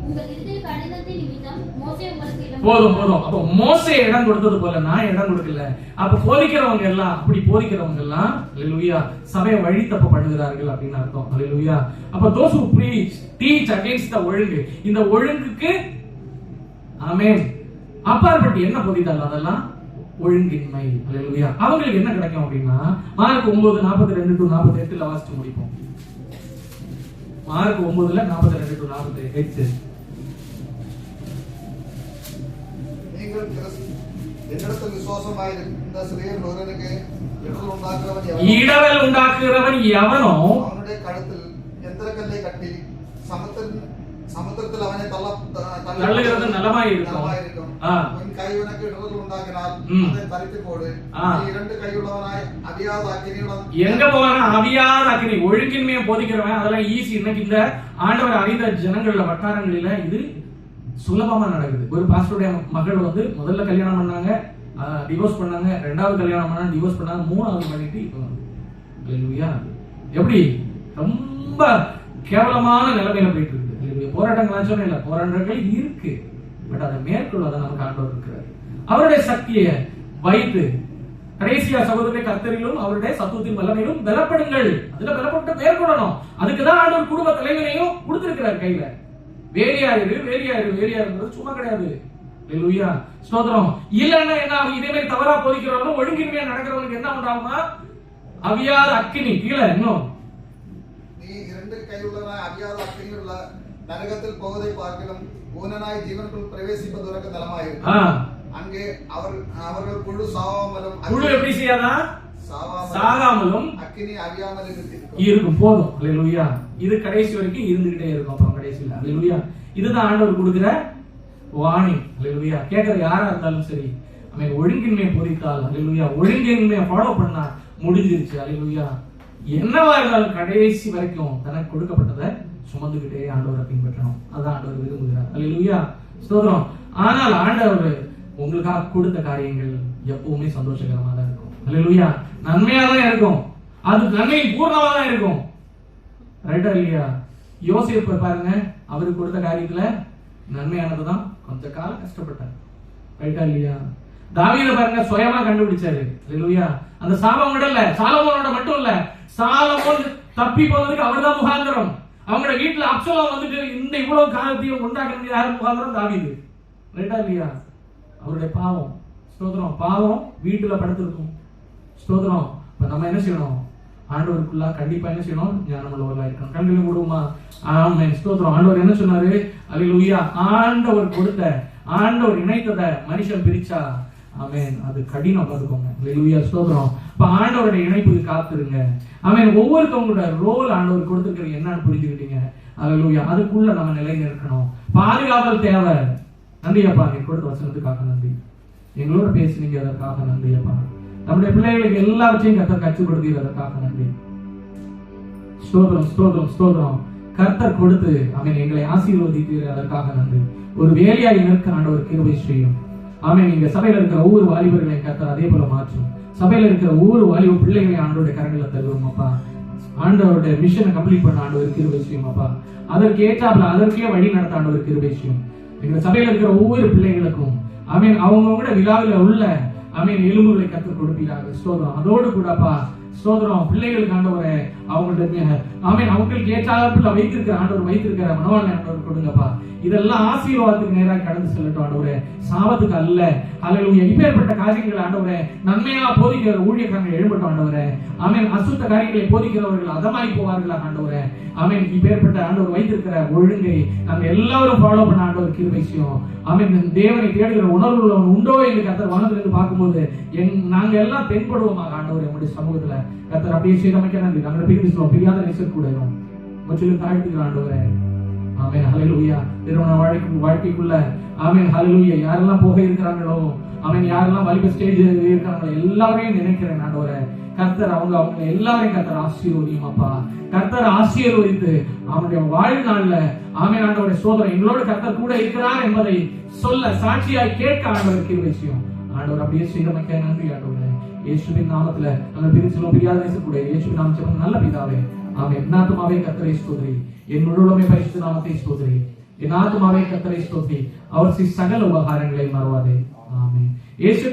உங்கள் இருதய கடிதத்தின் நிமித்தம் மோசே உங்களுக்கு இடம் போதும். அப்ப மோசே இடம் கொடுத்தது போல நான் இடம் கொடுக்கல. அப்ப போதிக்கிறவங்க எல்லாம் அப்படி போதிக்கிறவங்க எல்லாம் ஹல்லேலூயா சபையை வழி தப்பு பண்ணுகிறார்கள் அப்படின்னு அர்த்தம். ஹல்லேலூயா. அப்ப those who preach teach against the ஒழுங்கு, இந்த ஒழுங்குக்கு ஆமென் அப்பாற்பட்டு என்ன போதித்தாலும் அதெல்லாம் ஒழுங்கின்மை. ஹல்லேலூயா. அவங்களுக்கு என்ன கிடைக்கும் அப்படின்னா மார்க் 9:42-48 வாசிச்சு முடிப்போம். மார்க் 9:42-48 நீங்கள் என்னிடத்தில் விசுவாசமாயிருந்த சிறியர் ஒருவனுக்கு இடவல் உண்டாக்குகிறவன் எவனோ அவனுடைய கழுத்தில் எந்திரக்கல்லை கட்டி சமுத்திரத்தில் அவனை தள்ளுகிறது நலமாயிருக்கும். உன் கை உனக்கு இடவல் உண்டாக்கினால் அதை தரித்து போடு. இரண்டு கையுள்ளவனாய் அவியாத அக்கினியுடன் எங்க போவானா? அவியாத அக்கினி. ஒழுங்கின்மையை போதிக்கிறவன் அதெல்லாம் ஈஸி. இன்னைக்கு இந்த ஆண்டவர் அறிந்த ஜனங்கள்ல வட்டாரங்களில இது சுலபமா நடக்குது. ஒரு பாஸ்டருடைய மகள் வந்து முதல்ல கல்யாணம் பண்ணாங்க, டிவோர்ஸ் பண்ணாங்க, ரெண்டாவது கல்யாணம் பண்ணாங்க, டிவோர்ஸ் பண்ணாங்க, மூணாவது பண்ணிட்டு இப்போ எப்படி ரொம்ப கேவலமான நிலைமையில போயிட்டு இருக்கு. போராட்டங்கள் சொன்ன இல்ல, போராட்டங்கள் இருக்கு. பட் அதை மேற்கொள்வதை நமக்கு ஆண்டவர் இருக்கிறார். அவருடைய சக்தியை வைத்து கடைசியா சகோதரரை கர்த்தரிலும் அவருடைய சத்துவத்தின் வல்லமையிலும் பலப்படுங்கள். அதுல பலப்பட்டு மேற்கொள்ளணும். அதுக்குதான் ஆண்டவர் குடும்ப தலைவனையும் கொடுத்திருக்கிறார் கையில. வேலியாருன்றது சும்மா கிடையாது. ஹல்லேலூயா. ஸ்தோத்திரம். இல்லன்னா என்ன ஆகும்? இதே மாதிரி தவறா போதிக்கிறவங்க ஒழுங்கின்மையா நடக்கிறவங்களுக்கு என்ன உண்டாகுமா? அவியாத அக்கினி. கீழே இன்னும் நீ இரண்டு கையுள்ளவனாய் அவியாத அக்கினி உள்ள நரகத்தில் போவதை பார்க்கலாம். ஊனனாய் ஜீவனுக்குள் பிரவேசிப்பது உனக்கு நலமாயிருக்கும். அங்கே அவர்கள் புழு சாவாமலும் புழு எப்படி செய்யாதா? சாகாமலும் அக்கினி அவியாமலும் இருக்கும். போதும். ஹல்லேலூயா. இது கடைசி வரைக்கும் இருந்துகிட்டே இருக்கும். அப்புறம் கடைசியில் ஹல்லேலூயா. இதுதான் ஆண்டவர் கொடுக்கிற வாணி. ஹல்லேலூயா. கேட்கிற யாரா இருந்தாலும் சரி, அவன் ஒழுங்கின்மையை போதித்தால் ஹல்லேலூயா, ஒழுங்கின்மையை ஃபாலோ பண்ணா முடிஞ்சிருச்சு. ஹல்லேலூயா. என்னவா இருந்தாலும் கடைசி வரைக்கும் தனக்கு கொடுக்கப்பட்டதை சுமந்துகிட்டே ஆண்டவரை பின்பற்றணும். அதான் ஆண்டவர் விரும்புகிறார். ஹல்லேலூயா. ஸ்தோத்திரம். ஆனால் ஆண்டவர் உங்களுக்காக கொடுத்த காரியங்கள் எப்பவுமே சந்தோஷகரமா தான் இருக்கும். ஹல்லேலூயா. நன்மையா தான் இருக்கும். அது நன்மையின் பூர்ணமா தான் இருக்கும். ரைட்டா இல்லையா? யோசேப்பு பாருங்க, அவருக்கு கொடுத்த காரியத்துல நன்மையானதுதான். கொஞ்ச காலம் கஷ்டப்பட்டார். ரைட்டா இல்லையா? தாவீத பாருங்க, சுயமா கண்டுபிடிச்சாரு. ஹல்லேலூயா. அந்த சாபம் விடல, சாலமோனோட மட்டும் இல்ல, சாலமோன் தப்பி போனதுக்கு அவர்தான் முகாந்திரம். அவங்களோட வீட்டுல அப்சலோம் வந்துட்டு இந்த இவ்வளவு காலத்தையும் உண்டாக்க யாரு முகாந்திரம்? தாவீது. ரைட்டா இல்லையா? அவருடைய பாவம். ஸ்தோத்திரம். பாவம் வீட்டுல படுத்திருக்கும். ஸ்தோத்திரம். இப்ப நம்ம என்ன செய்யணும்? ஆண்டவருக்குள்ள கண்டிப்பா என்ன செய்யணும்? ஞானம் உள்ளவர்களா இருக்கணும். கண்களை மூடுவோமா? ஆமென். ஸ்தோத்திரம். ஆண்டவர் என்ன சொன்னாரு? ஹல்லேலூயா. ஆண்டவர் கொடுத்த, ஆண்டவர் இணைத்தத மனுஷன் பிரிச்சா ஆமென். அது கடினம் பார்த்துக்கோங்க. ஹல்லேலூயா, ஸ்தோத்திரம். இப்ப ஆண்டவருடைய இணைப்புக்கு காத்துருங்க. ஆமென். ஒவ்வொருத்தவங்களோட ரோல் ஆண்டவர் கொடுத்துருக்கிறது என்னன்னு புரிஞ்சுக்கிட்டீங்க. ஹல்லேலூயா. அதுக்குள்ள நம்ம நிலை நிற்கணும். பாதுகாவல் தேவை. நன்றியப்பா, நீ கொடுத்த வசனத்துக்காக நன்றி. எங்களோட பேசுனீங்க, அதற்காக நன்றியப்பா. நம்முடைய பிள்ளைகளுக்கு எல்லாவற்றையும் கர்த்தர் கற்றுக் கொடுத்தீங்க, அதற்காக நன்றி. ஸ்தோத்திரம், ஸ்தோத்திரம், ஸ்தோத்திரம். கர்த்தர் கொடுத்து அவன் எங்களை ஆசீர்வதித்தீர், அதற்காக நன்றி. ஒரு வேலையாய் நிற்க ஆண்டவர் கிருபை செய்யும். ஆமென். நீங்க சபையில இருக்கிற ஒவ்வொரு வாலிபர்களையும் கர்த்தர் அதே போல மாற்றும். சபையில இருக்கிற ஒவ்வொரு வாலிப பிள்ளைகளையும் ஆண்டவருடைய கரங்களை தருவோம் அப்பா. ஆண்டவருடைய மிஷனை கம்ப்ளீட் பண்ண ஆண்டவர் கிருபை செய்யும் அப்பா. அதற்கு ஏற்றாப்புல அதற்கே வழி நடத்த ஆண்டவர் கிருபை செய்யும். எங்க சபையில இருக்கிற ஒவ்வொரு பிள்ளைகளுக்கும் ஆமென் அவங்கவுங்களோட விழாவில உள்ள ஆமென் எலும்புகளை கற்றுக் கொடுப்பீராக. ஸ்தோத்திரம். அதோடு கூடப்பா ஸ்தோத்திரம், பிள்ளைகளுக்கு ஆண்டவரே அவங்கள்ட்ட ஆமென் அவங்களுக்கு ஏற்றாப்புல வைத்திருக்கிற ஆண்டவர் வைத்திருக்கிற மனவாளனை ஆண்டவர் கொடுங்கப்பா. இதெல்லாம் ஆசீர்வாதத்துக்கு நேராக கடந்து செல்லட்டும் ஆண்டவரே, சாபத்துக்கு அல்ல. ஹல்லேலூயா. இப்பேற்பட்ட காரியங்கள் ஆண்டவரே நன்மையா போதிக்கிற ஊழியக்காரர்கள் எழும்பட்டும் ஆண்டவரே. ஆமென். அசுத்த காரியங்களை போதிக்கிறவர்கள் அதமாய் போவார்களா ஆண்டவரே. ஆமென். இப்பேற்பட்ட ஆண்டவர் வைத்திருக்கிற ஒழுங்கை நாங்கள் எல்லாரும் ஃபாலோ பண்ண ஆண்டவர் கிருபை செய்யும். ஆமென். தேவனை தேடுகிற உணர்வு உண்டோ என்று கர்த்தர் வானத்திலிருந்து பார்க்கும்போது நாங்க எல்லாம் தென்படுவோமாக ஆண்டவர் நம்முடைய சமூகத்துல. கர்த்தர் அப்படியே செய்தமைக்க நன்றி. நாங்கள் பிரிந்து சொல்லுவோம், பிரியாத நேசர் கூட முற்றிலும் தாழ்த்துக்கிற ஆண்டவரே. ஆமென். ஹல்லேலூயா. திருமண வாழ்க்கைக்குள்ள ஆமென். ஹல்லேலூயா. யாரெல்லாம் போக இருக்கிறாங்களோ ஆமென், யாரெல்லாம் வாலிப ஸ்டேஜ் இருக்கிறாங்களோ எல்லாரையும் நினைக்கிறேன் ஆண்டவரே. கர்த்தர் அவங்க எல்லாரையும் கர்த்தர் ஆசீர்வதியும் அப்பா. கர்த்தர் ஆசீர்வதித்து அவனுடைய வாழ்நாள்ல ஆமென் ஆண்டவருடைய சோதனை எங்களோட கர்த்தர் கூட இருக்கிறார் என்பதை சொல்ல சாட்சியாய் கேட்க ஆண்டவர் கிருபை செய்யும். ஆண்டவர் அப்படியே செய்தமைக்க நன்றி ஆண்டவரே. இயேசுவின் நாமத்துல நாங்கள் பிரிச்சுள்ளோம், பிரியாத நேசக்கூட இயேசுவின் நாமத்தில் நல்ல பிதாவே. ஆமென். என் ஆத்துமாவே கர்த்தரை ஸ்தோத்திரி, என் முழுவதுமே பரிசுத்த நாமத்தை ஸ்தோத்திரி. என் ஆத்துமாவே கர்த்தரை ஸ்தோத்திரி, அவர் சகல உபகாரங்களை மறவாதே. ஆமென். இயேசு